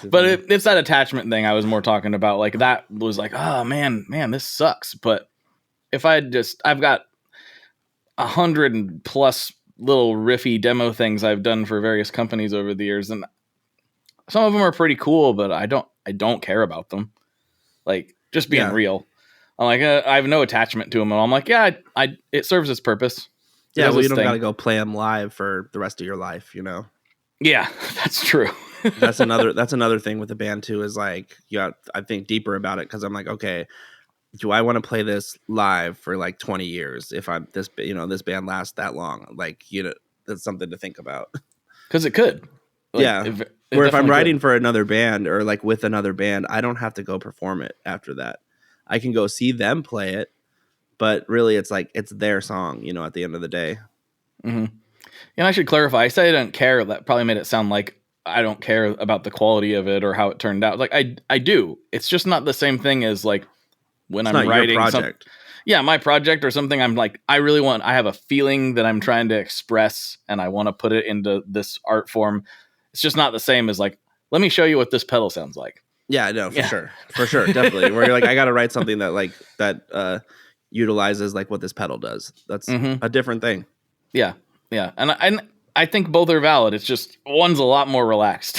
But it's that attachment thing I was more talking about. Like that was like, oh man, this sucks. But if I've got 100+ little riffy demo things I've done for various companies over the years, and some of them are pretty cool, but I don't care about them. Like just being real, I'm like I have no attachment to them, and I'm like, yeah, it serves its purpose. Yeah, well, you don't got to go play them live for the rest of your life, Yeah, that's true. That's another thing with the band too. Is like I think deeper about it because I'm like, okay, do I want to play this live for like 20 years if I'm this band lasts that long? Like, that's something to think about. Because it could. Like, yeah. Where if I'm definitely writing could. for another band or like with another band, I don't have to go perform it after that. I can go see them play it, but really it's like it's their song, at the end of the day. Mm-hmm. And I should clarify, I say I don't care. That probably made it sound like I don't care about the quality of it or how it turned out. Like I do. It's just not the same thing as like when It's I'm not writing your project. my project or something. I'm like, I have a feeling that I'm trying to express and I want to put it into this art form. It's just not the same as like, let me show you what this pedal sounds like. Yeah, no, for sure, definitely. Where you're like, I got to write something that utilizes like what this pedal does. That's a different thing. Yeah, and I think both are valid. It's just one's a lot more relaxed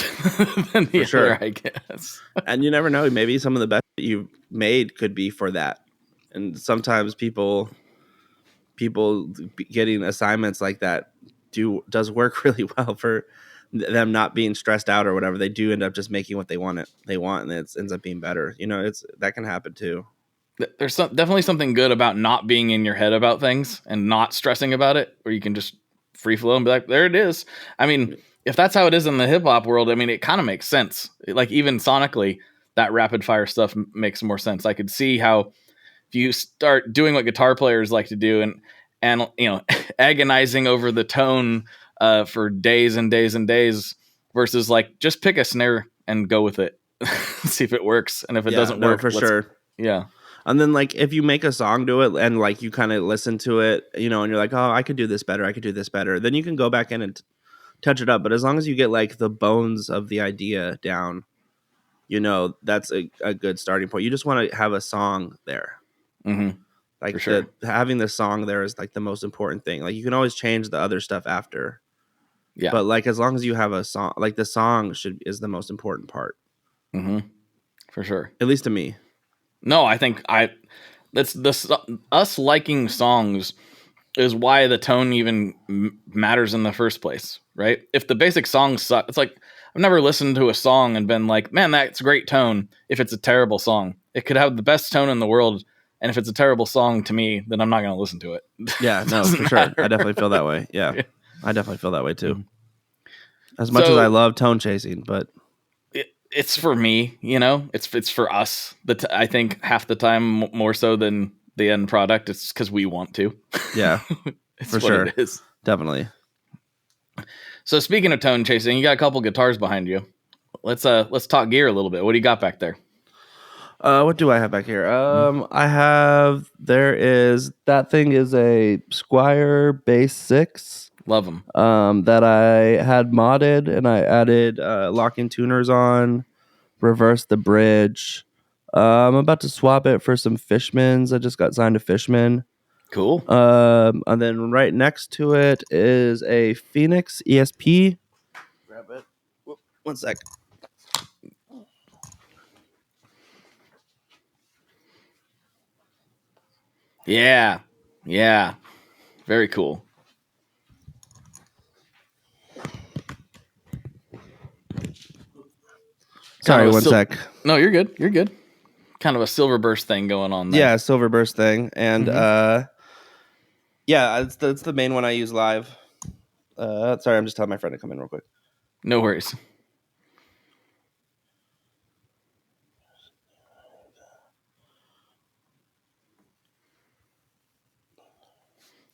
than the other, I guess. And you never know. Maybe some of the best that you've made could be for that. And sometimes people getting assignments like that does work really well for them not being stressed out or whatever. They do end up just making what they want, and it ends up being better. That can happen too. There's definitely something good about not being in your head about things and not stressing about it, where you can just free flow and be like, there it is. I mean, if that's how it is in the hip hop world, I mean, it kind of makes sense. Like even sonically, that rapid fire stuff makes more sense. I could see how if you start doing what guitar players like to do and agonizing over the tone for days and days and days versus like just pick a snare and go with it, see if it works, and if it doesn't work, for sure. Yeah. And then like if you make a song to it and like you kind of listen to it, and you're like, oh, I could do this better. I could do this better. Then you can go back in and touch it up. But as long as you get like the bones of the idea down, that's a good starting point. You just want to have a song there. Mm-hmm. Like for sure. Having the song there is like the most important thing. Like you can always change the other stuff after. Yeah. But like as long as you have a song, like the song is the most important part. Mm-hmm. For sure. At least to me. No, I think us liking songs is why the tone even matters in the first place, right? If the basic song suck, it's like I've never listened to a song and been like, man, that's a great tone. If it's a terrible song, it could have the best tone in the world, and if it's a terrible song to me, then I'm not going to listen to it. Yeah, no, for sure. I definitely feel that way. Yeah, I definitely feel that way too. As much as I love tone chasing, but. It's for me, it's for us. I think half the time more so than the end product. It's because we want to. Yeah, it's for what sure. It is. Definitely. So speaking of tone chasing, you got a couple guitars behind you. Let's talk gear a little bit. What do you got back there? What do I have back here? That thing is a Squire Bass 6. Love them. That I had modded and I added locking tuners on, reversed the bridge. I'm about to swap it for some Fishmans. I just got signed to Fishman. Cool. And then right next to it is a Phoenix ESP. Grab it. Whoop, 1 sec. Yeah. Very cool. Sorry, 1 sec. No, you're good. Kind of a silver burst thing going on there. Yeah, silver burst thing. And it's the main one I use live. Sorry, I'm just telling my friend to come in real quick. No worries.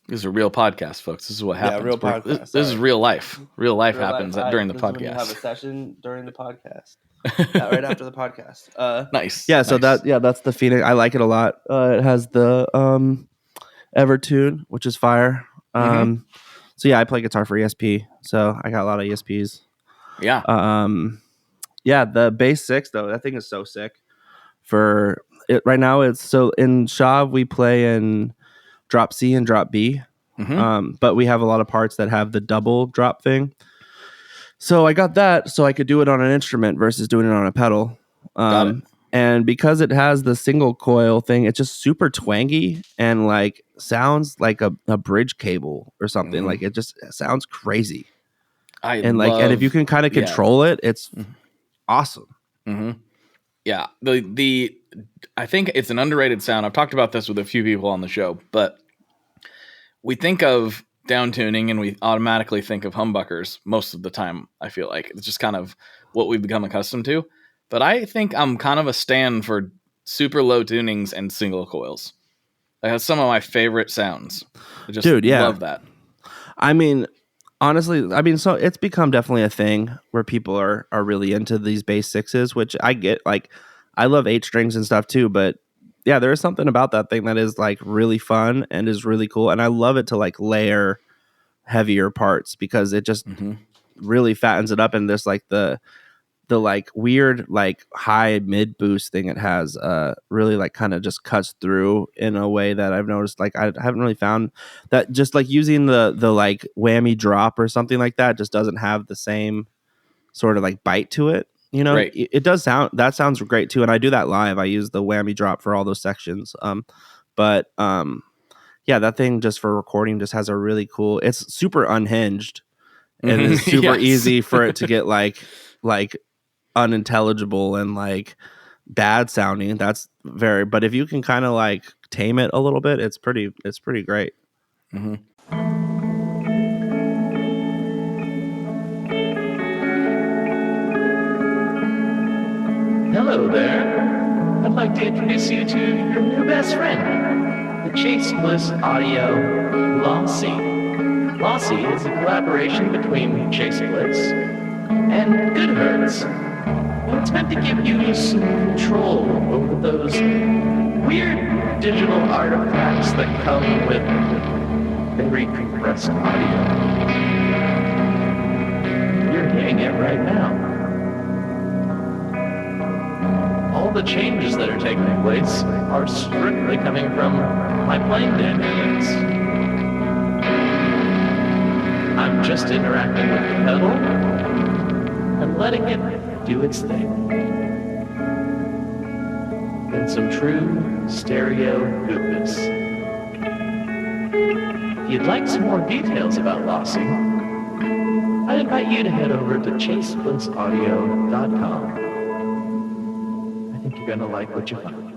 This is a real podcast, folks. This is what happens. Yeah, real podcast. This is real life. Real life happens during the podcast. When you have a session during the podcast. Right after the podcast. Nice. Yeah, so that's the Phoenix. I like it a lot. It has the Evertune, which is fire. So yeah, I play guitar for ESP. So I got a lot of ESPs. Yeah. The Bass 6 though, that thing is so sick. For it right now, it's so in Shavo we play in drop C and drop B. But we have a lot of parts that have the double drop thing. So I got that so I could do it on an instrument versus doing it on a pedal. And because it has the single coil thing, it's just super twangy and like sounds like a bridge cable or something. Like it just sounds crazy. And if you can kind of control it, it's awesome. Yeah. I think it's an underrated sound. I've talked about this with a few people on the show, but we think of down tuning and we automatically think of humbuckers most of the time. I feel like it's just kind of what we've become accustomed to. But I think I'm kind of a stan for super low tunings and single coils. That's some of my favorite sounds. I just love that. I mean, honestly, so it's become definitely a thing where people are really into these bass sixes, which I get. Like, I love 8 strings and stuff too, but yeah, there is something about that thing that is like really fun and is really cool. And I love it to like layer heavier parts because it just really fattens it up. And there's like the like weird like high mid boost thing it has really like kind of just cuts through in a way that I've noticed. Like I haven't really found that just like using the like whammy drop or something like that just doesn't have the same sort of like bite to it. You know, right. It does that sounds great too. And I do that live. I use the whammy drop for all those sections. But yeah, that thing just for recording just has a really cool, it's super unhinged and it's super easy for it to get like unintelligible and like bad sounding. But if you can kind of like tame it a little bit, it's pretty great. Hello there. I'd like to introduce you to your new best friend, the Chase Bliss Audio Lossy. Lossy is a collaboration between Chase Bliss and Good Hertz. It's meant to give you some control over those weird digital artifacts that come with very compressed audio. You're hearing it right now. All the changes that are taking place are strictly coming from my playing dynamics. I'm just interacting with the pedal and letting it do its thing. In some true stereo goodness. If you'd like some more details about Lossy, I invite you to head over to chaseblinssaudio.com. I think you're gonna like what you find.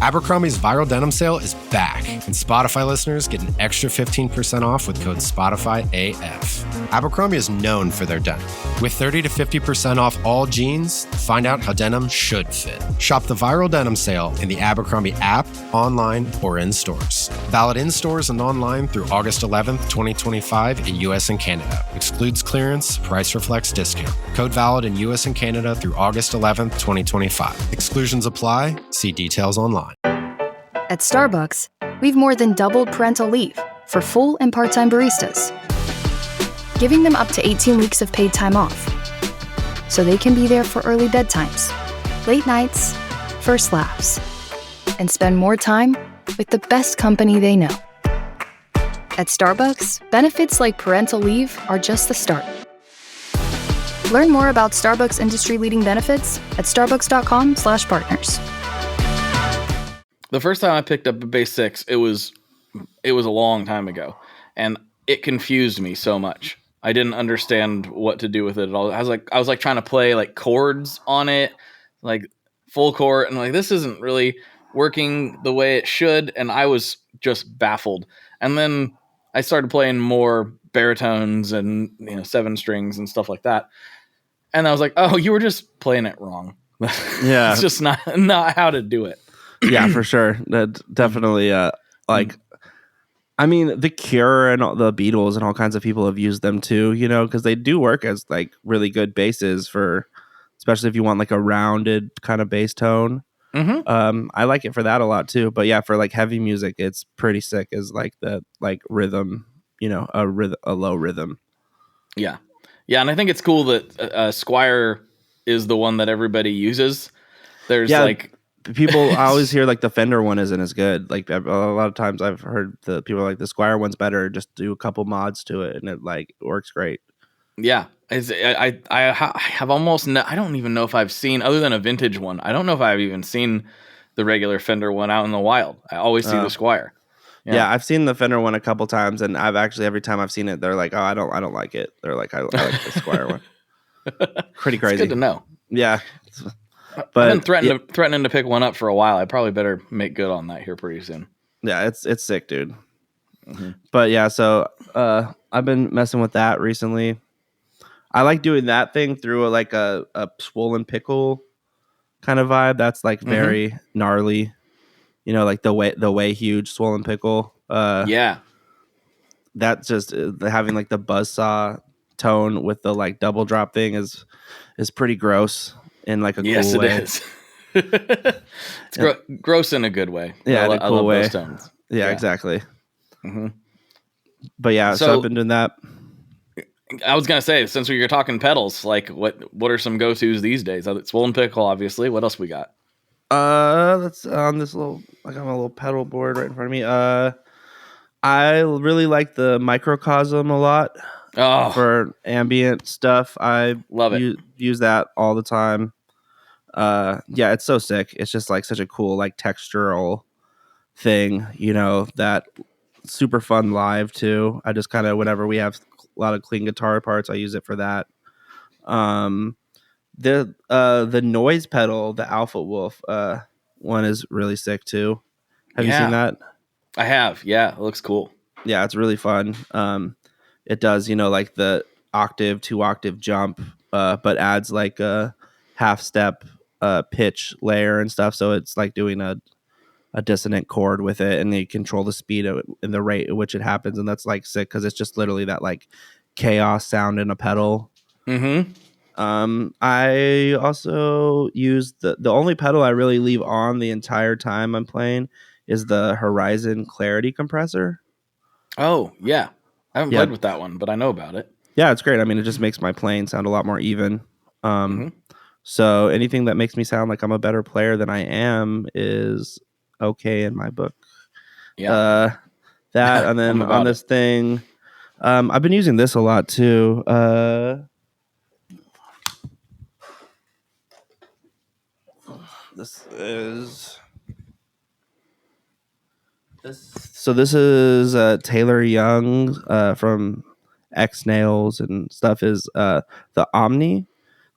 Abercrombie's viral denim sale is back, and Spotify listeners get an extra 15% off with code SpotifyAF. Abercrombie is known for their denim. With 30 to 50% off all jeans, find out how denim should fit. Shop the viral denim sale in the Abercrombie app, online, or in stores. Valid in stores and online through August 11th, 2025 in US and Canada. Excludes clearance, price reflects discount. Code valid in US and Canada through August 11th, 2025. Exclusions apply. See details online. At Starbucks, we've more than doubled parental leave for full and part-time baristas, giving them up to 18 weeks of paid time off, so they can be there for early bedtimes, late nights, first laughs, and spend more time with the best company they know. At Starbucks, benefits like parental leave are just the start. Learn more about Starbucks industry-leading benefits at starbucks.com/partners. The first time I picked up a bass 6, it was a long time ago, and it confused me so much. I didn't understand what to do with it at all. I was like trying to play like chords on it, like full chord, and like this isn't really working the way it should, and I was just baffled. And then I started playing more baritones and 7 strings and stuff like that, and I was like, oh, you were just playing it wrong. Yeah, it's just not how to do it. Yeah, for sure. That definitely like I mean, The Cure and all the Beatles and all kinds of people have used them too, because they do work as like really good basses for, especially if you want like a rounded kind of bass tone. I like it for that a lot too. But yeah, for like heavy music, it's pretty sick as like the like rhythm, a low rhythm. Yeah, and I think it's cool that Squire is the one that everybody uses. There's like people, I always hear like the Fender one isn't as good. Like a lot of times I've heard the people are like the Squire one's better. Just do a couple mods to it and it like works great. Yeah, I have almost I don't even know if I've seen, other than a vintage one, I don't know if I've even seen the regular Fender one out in the wild. I always see the Squire. Yeah, I've seen the Fender one a couple times, and I've actually every time I've seen it, they're like, "Oh, I don't like it." They're like, "I like the Squire one." Pretty crazy. It's good to know. Yeah. But I've been threatening to pick one up for a while. I probably better make good on that here pretty soon. Yeah, it's sick, dude. But yeah, so I've been messing with that recently. I like doing that thing through a swollen pickle kind of vibe. That's like very gnarly, like the way huge swollen pickle. Yeah, That just having like the buzzsaw tone with the like double drop thing is pretty gross in like a cool way. Yes, it is. It's gross in a good way. Yeah, in a cool love way. those tones. Yeah, exactly. But yeah, so I've been doing that. I was gonna say, since we were talking pedals, like what are some go-tos these days? Swollen pickle, obviously. What else we got? That's on this little. I got my little pedal board right in front of me. I really like the microcosm a lot. For ambient stuff. I love it. Use that all the time. Yeah, it's so sick. It's just like such a cool like textural thing, that super fun live too. I just kind of, whenever we have a lot of clean guitar parts, I use it for that. The noise pedal, the Alpha Wolf one is really sick too. Have you seen that? I have. Yeah, it looks cool. Yeah, it's really fun. It does, like the octave, 2-octave jump, but adds like a half step pitch layer and stuff. So it's like doing a dissonant chord with it, and they control the speed and the rate at which it happens. And that's like sick because it's just literally that like chaos sound in a pedal. I also use the only pedal I really leave on the entire time I'm playing is the Horizon Clarity compressor. Oh, yeah. I haven't played with that one, but I know about it. Yeah, it's great. I mean, it just makes my playing sound a lot more even. So anything that makes me sound like I'm a better player than I am is okay in my book. Yeah. That, and then on this thing, I've been using this a lot too. This is Taylor Young from X Nails and stuff, is the Omni.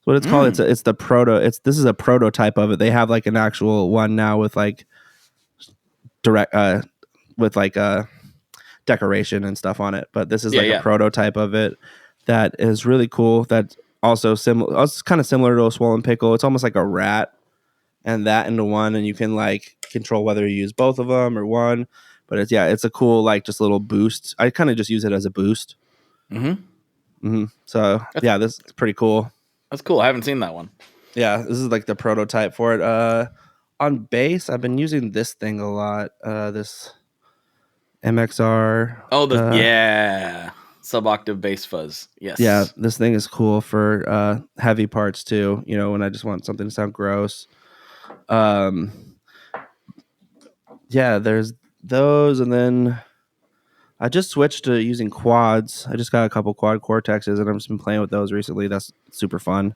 What it's called. It's the proto. This is a prototype of it. They have like an actual one now with like direct with like decoration and stuff on it. But this is a prototype of it that is really cool. That also similar. It's kind of similar to a swollen pickle. It's almost like a rat and that into one, and you can like control whether you use both of them or one. But it's a cool like just little boost. I kind of just use it as a boost. So this is pretty cool. That's cool. I haven't seen that one. Yeah, this is like the prototype for it. On bass, I've been using this thing a lot. This MXR. Oh, sub-octave bass fuzz. Yes. Yeah, this thing is cool for heavy parts too. When I just want something to sound gross. There's those, and then I just switched to using quads. I just got a couple quad Cortexes, and I've just been playing with those recently. That's super fun.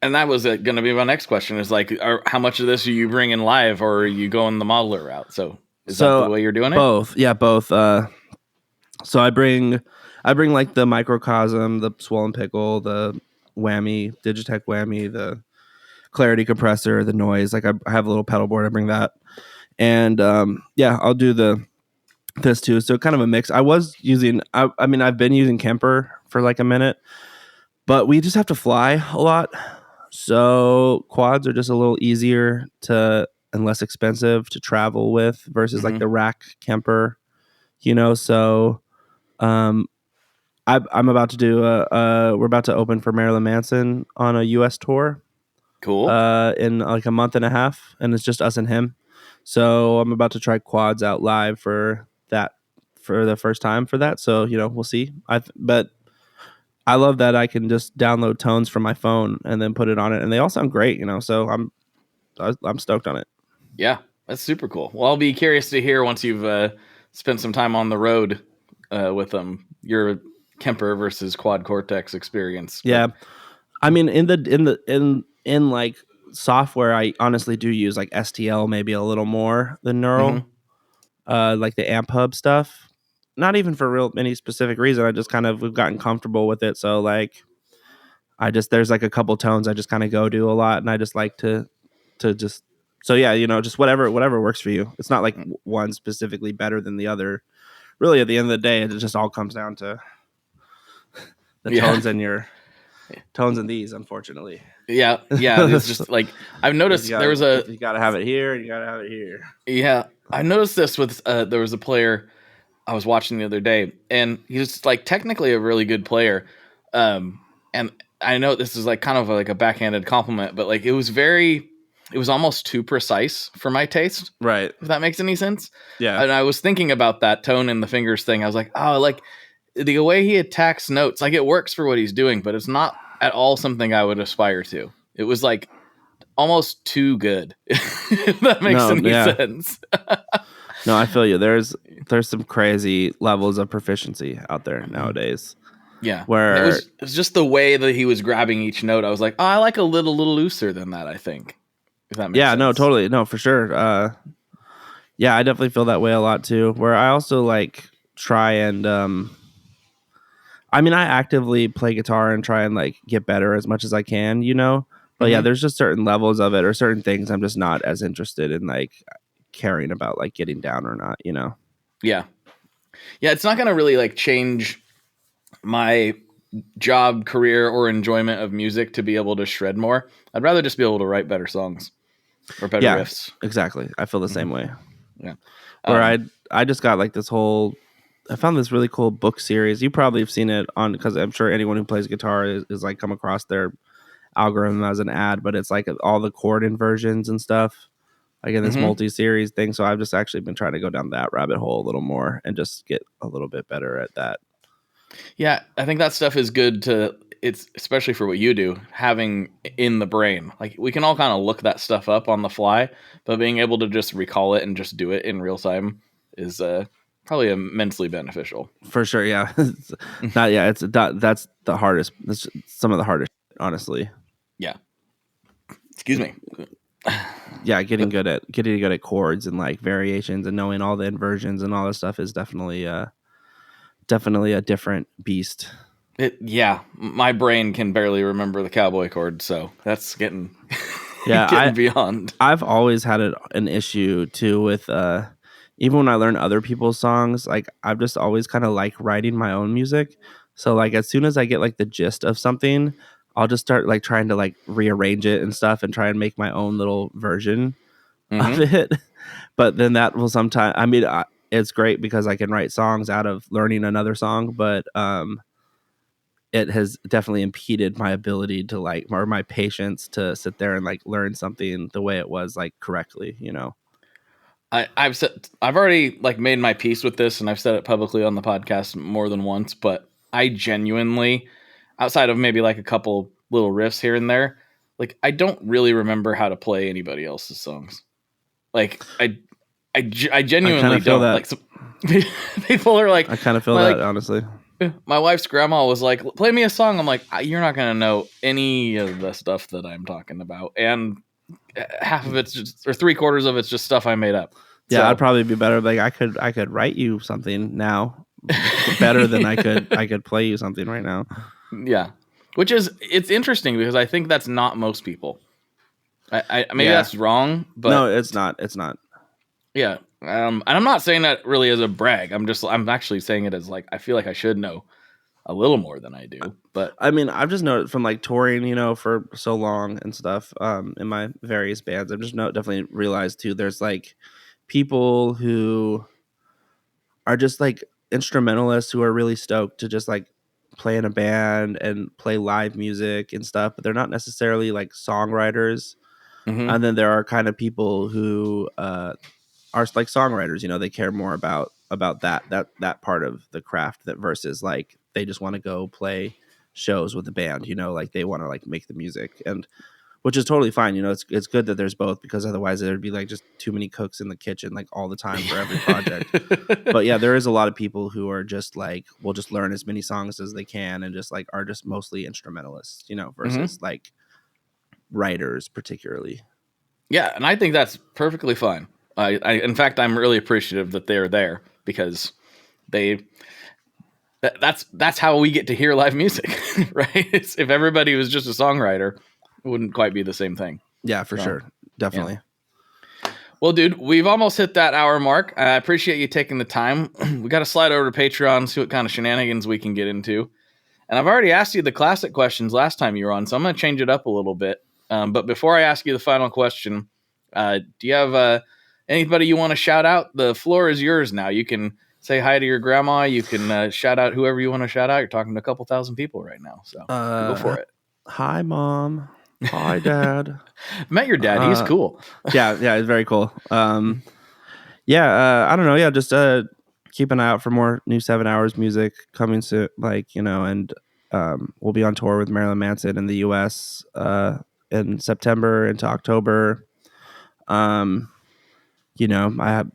And that was going to be my next question, is like, how much of this are you bringing live, or are you going the modeler route? So is that the way you're doing it? Both. Yeah, both. So I bring like the microcosm, the swollen pickle, the whammy, Digitech whammy, the clarity compressor, the noise. Like I have a little pedal board. I bring that. And I'll do this too. So kind of a mix. I was using, I've been using Kemper for like a minute, but we just have to fly a lot. So quads are just a little easier and less expensive to travel with versus like the rack Kemper, So I'm about to do we're about to open for Marilyn Manson on a US tour. Cool. In like a month and a half, and it's just us and him. So I'm about to try quads out live for the first time for that. So, we'll see. But I love that I can just download tones from my phone and then put it on it, and they all sound great, So I'm stoked on it. Yeah, that's super cool. Well, I'll be curious to hear once you've spent some time on the road with them, your Kemper versus Quad Cortex experience. Yeah, I mean, in like software, I honestly do use like STL maybe a little more than Neural, like the Amp Hub stuff. Not even for any specific reason. I just we've gotten comfortable with it. So like, there's like a couple tones I just kind of go do a lot, and I just like to just So yeah, just whatever works for you. It's not like one specifically better than the other. Really, at the end of the day, it just all comes down to the tones and your tones and these, unfortunately. Yeah. It's just like I've noticed you gotta have it here and you gotta have it here. Yeah, I noticed this with there was a player I was watching the other day, and he's like technically a really good player. And I know this is like kind of like a backhanded compliment, but like it was almost too precise for my taste. Right. If that makes any sense. Yeah. And I was thinking about that tone and the fingers thing. I was like, oh, like the way he attacks notes, like it works for what he's doing, but it's not at all something I would aspire to. It was like almost too good. If that makes any sense. No, I feel you. There's some crazy levels of proficiency out there nowadays. Yeah. Where it was just the way that he was grabbing each note. I was like, oh, I like a little looser than that, I think. If that makes sense. No, totally. No, for sure. Yeah, I definitely feel that way a lot too. Where I also like try and I actively play guitar and try and like get better as much as I can, But yeah, there's just certain levels of it or certain things I'm just not as interested in like caring about like getting down or not, Yeah. Yeah, it's not going to really like change my job, career, or enjoyment of music to be able to shred more. I'd rather just be able to write better songs or better riffs. Exactly. I feel the same way. Yeah. Where I just got like I found this really cool book series. You probably have seen it because I'm sure anyone who plays guitar is like come across their algorithm as an ad, but it's like all the chord inversions and stuff like in this multi-series thing. So I've just actually been trying to go down that rabbit hole a little more and just get a little bit better at that. Yeah, I think that stuff is good it's especially for what you do, having in the brain. Like we can all kind of look that stuff up on the fly, but being able to just recall it and just do it in real time is probably immensely beneficial. For sure, yeah. That's the hardest. That's some of the hardest, honestly. Yeah. Excuse me. Yeah, getting good at chords and like variations and knowing all the inversions and all this stuff is definitely a different beast. My brain can barely remember the cowboy chord, so that's getting beyond. I've always had an issue too with even when I learn other people's songs, like I've just always kind of like writing my own music. So like as soon as I get like the gist of something, I'll just start like trying to like rearrange it and stuff and try and make my own little version of it. But then that will sometimes, it's great because I can write songs out of learning another song, but it has definitely impeded my ability to like, or my patience to sit there and like learn something the way it was like correctly, I've already like made my peace with this, and I've said it publicly on the podcast more than once, but I genuinely, outside of maybe like a couple little riffs here and there, like I don't really remember how to play anybody else's songs. Like I genuinely don't. Like people are like, I kind of feel that, honestly. My wife's grandma was like, play me a song. I'm like, you're not going to know any of the stuff that I'm talking about. And half of it's just, or 3/4 of it's just stuff I made up. Yeah, so, I'd probably be better. Like I could write you something now better than I could play you something right now. Yeah. It's interesting because I think that's not most people. Maybe that's wrong, but no, it's not. It's not. Yeah. And I'm not saying that really as a brag. I'm actually saying it as like, I feel like I should know a little more than I do. But I've just noticed from like touring, for so long and stuff, in my various bands, I've just definitely realized too, there's like people who are just like instrumentalists who are really stoked to just like play in a band and play live music and stuff, but they're not necessarily like songwriters. And then there are kind of people who are like songwriters, they care more about that part of the craft that versus like they just want to go play shows with the band, like they want to like make the music, and which is totally fine. It's good that there's both, because otherwise there'd be like just too many cooks in the kitchen like all the time for every project. But yeah, there is a lot of people who are just like, will just learn as many songs as they can and just like are just mostly instrumentalists, versus like writers particularly. Yeah, and I think that's perfectly fine. In fact, I'm really appreciative that they're there, because that's how we get to hear live music, right? If everybody was just a songwriter, it wouldn't quite be the same thing. Yeah, for sure. Definitely. Well, dude, we've almost hit that hour mark. I appreciate you taking the time. We got to slide over to Patreon, see what kind of shenanigans we can get into. And I've already asked you the classic questions last time you were on, so I'm going to change it up a little bit. But before I ask you the final question, do you have anybody you want to shout out? The floor is yours now. You can say hi to your grandma. You can shout out whoever you want to shout out. You're talking to a couple thousand people right now, so go for it. Hi, Mom. Hi, Dad. Met your dad. He's cool. Yeah, he's very cool. I don't know. Yeah, just keep an eye out for more new 7 Hours music coming soon. And we'll be on tour with Marilyn Manson in the U.S. In September into October. I have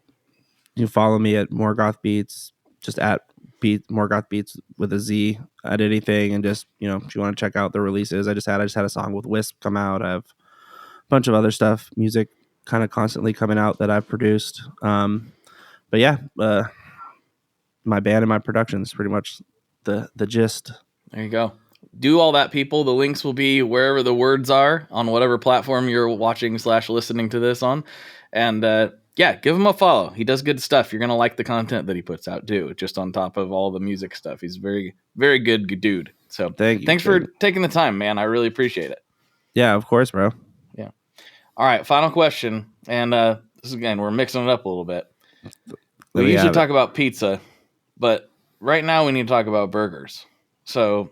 you follow me at Morgoth Beatz, just at Morgoth Beatz with a Z at anything, and just if you want to check out the releases, I just had a song with Wisp come out. I have a bunch of other stuff, music kind of constantly coming out that I've produced. My band and my production is pretty much the gist. There you go. Do all that, people. The links will be wherever the words are on whatever platform you're watching / listening to this on, and give him a follow. He does good stuff. You're going to like the content that he puts out too, just on top of all the music stuff. He's very, very good dude. So thanks for taking the time, man. I really appreciate it. Yeah, of course, bro. Yeah. All right. Final question. And this is, again, we're mixing it up a little bit. We usually talk about pizza, but right now we need to talk about burgers. So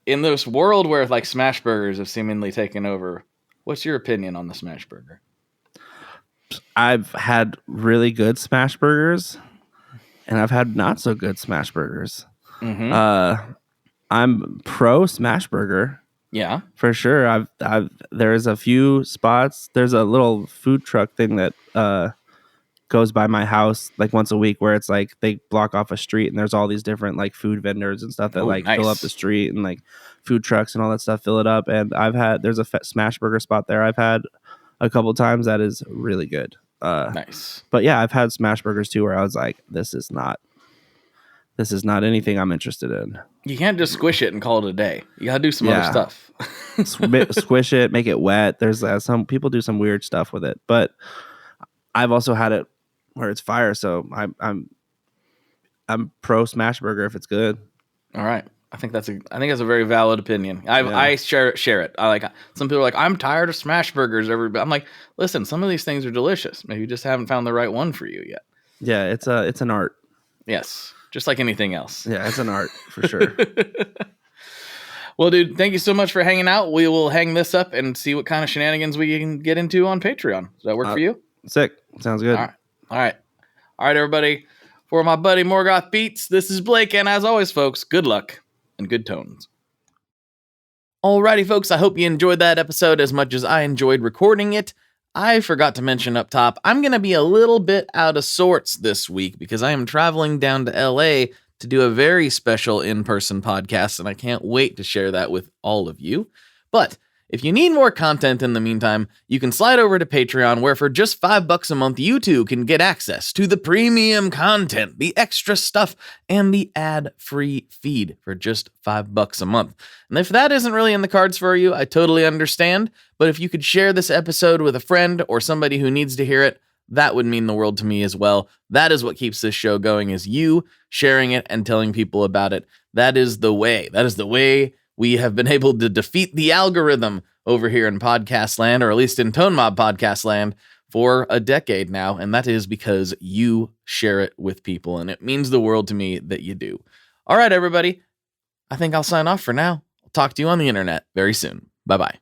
in this world where like smash burgers have seemingly taken over, what's your opinion on the smash burger? I've had really good smash burgers, and I've had not so good smash burgers. Mm-hmm. I'm pro smash burger. Yeah, for sure. There's a few spots. There's a little food truck thing that goes by my house like once a week, where it's like they block off a street, and there's all these different like food vendors and stuff that fill up the street, and like food trucks and all that stuff fill it up. And there's a smash burger spot there I've had a couple times that is really good. Nice. But yeah, I've had smash burgers too where I was like, this is not anything I'm interested in. You can't just squish it and call it a day. You gotta do some other stuff. Squish it, make it wet. There's some people do some weird stuff with it, but I've also had it where it's fire. So I'm pro smash burger if it's good. All right. I think that's a very valid opinion. I share it. I like, some people are like, I'm tired of smash burgers. I'm like, listen, some of these things are delicious. Maybe you just haven't found the right one for you yet. Yeah, it's an art. Yes, just like anything else. Yeah, it's an art for sure. Well, dude, thank you so much for hanging out. We will hang this up and see what kind of shenanigans we can get into on Patreon. Does that work for you? Sick. Sounds good. All right, everybody. For my buddy Morgoth Beatz, this is Blake, and as always, folks, good luck and good tones. Alrighty, folks, I hope you enjoyed that episode as much as I enjoyed recording it. I forgot to mention up top, I'm going to be a little bit out of sorts this week because I am traveling down to LA to do a very special in-person podcast, and I can't wait to share that with all of you. But if you need more content in the meantime, you can slide over to Patreon, where for just $5 a month, you too can get access to the premium content, the extra stuff, and the ad-free feed for just $5 a month. And if that isn't really in the cards for you, I totally understand. But if you could share this episode with a friend or somebody who needs to hear it, that would mean the world to me as well. That is what keeps this show going, is you sharing it and telling people about it. That is the way. That is the way we have been able to defeat the algorithm over here in podcast land, or at least in Tone Mob podcast land, for a decade now. And that is because you share it with people. And it means the world to me that you do. All right, everybody. I think I'll sign off for now. I'll talk to you on the internet very soon. Bye-bye.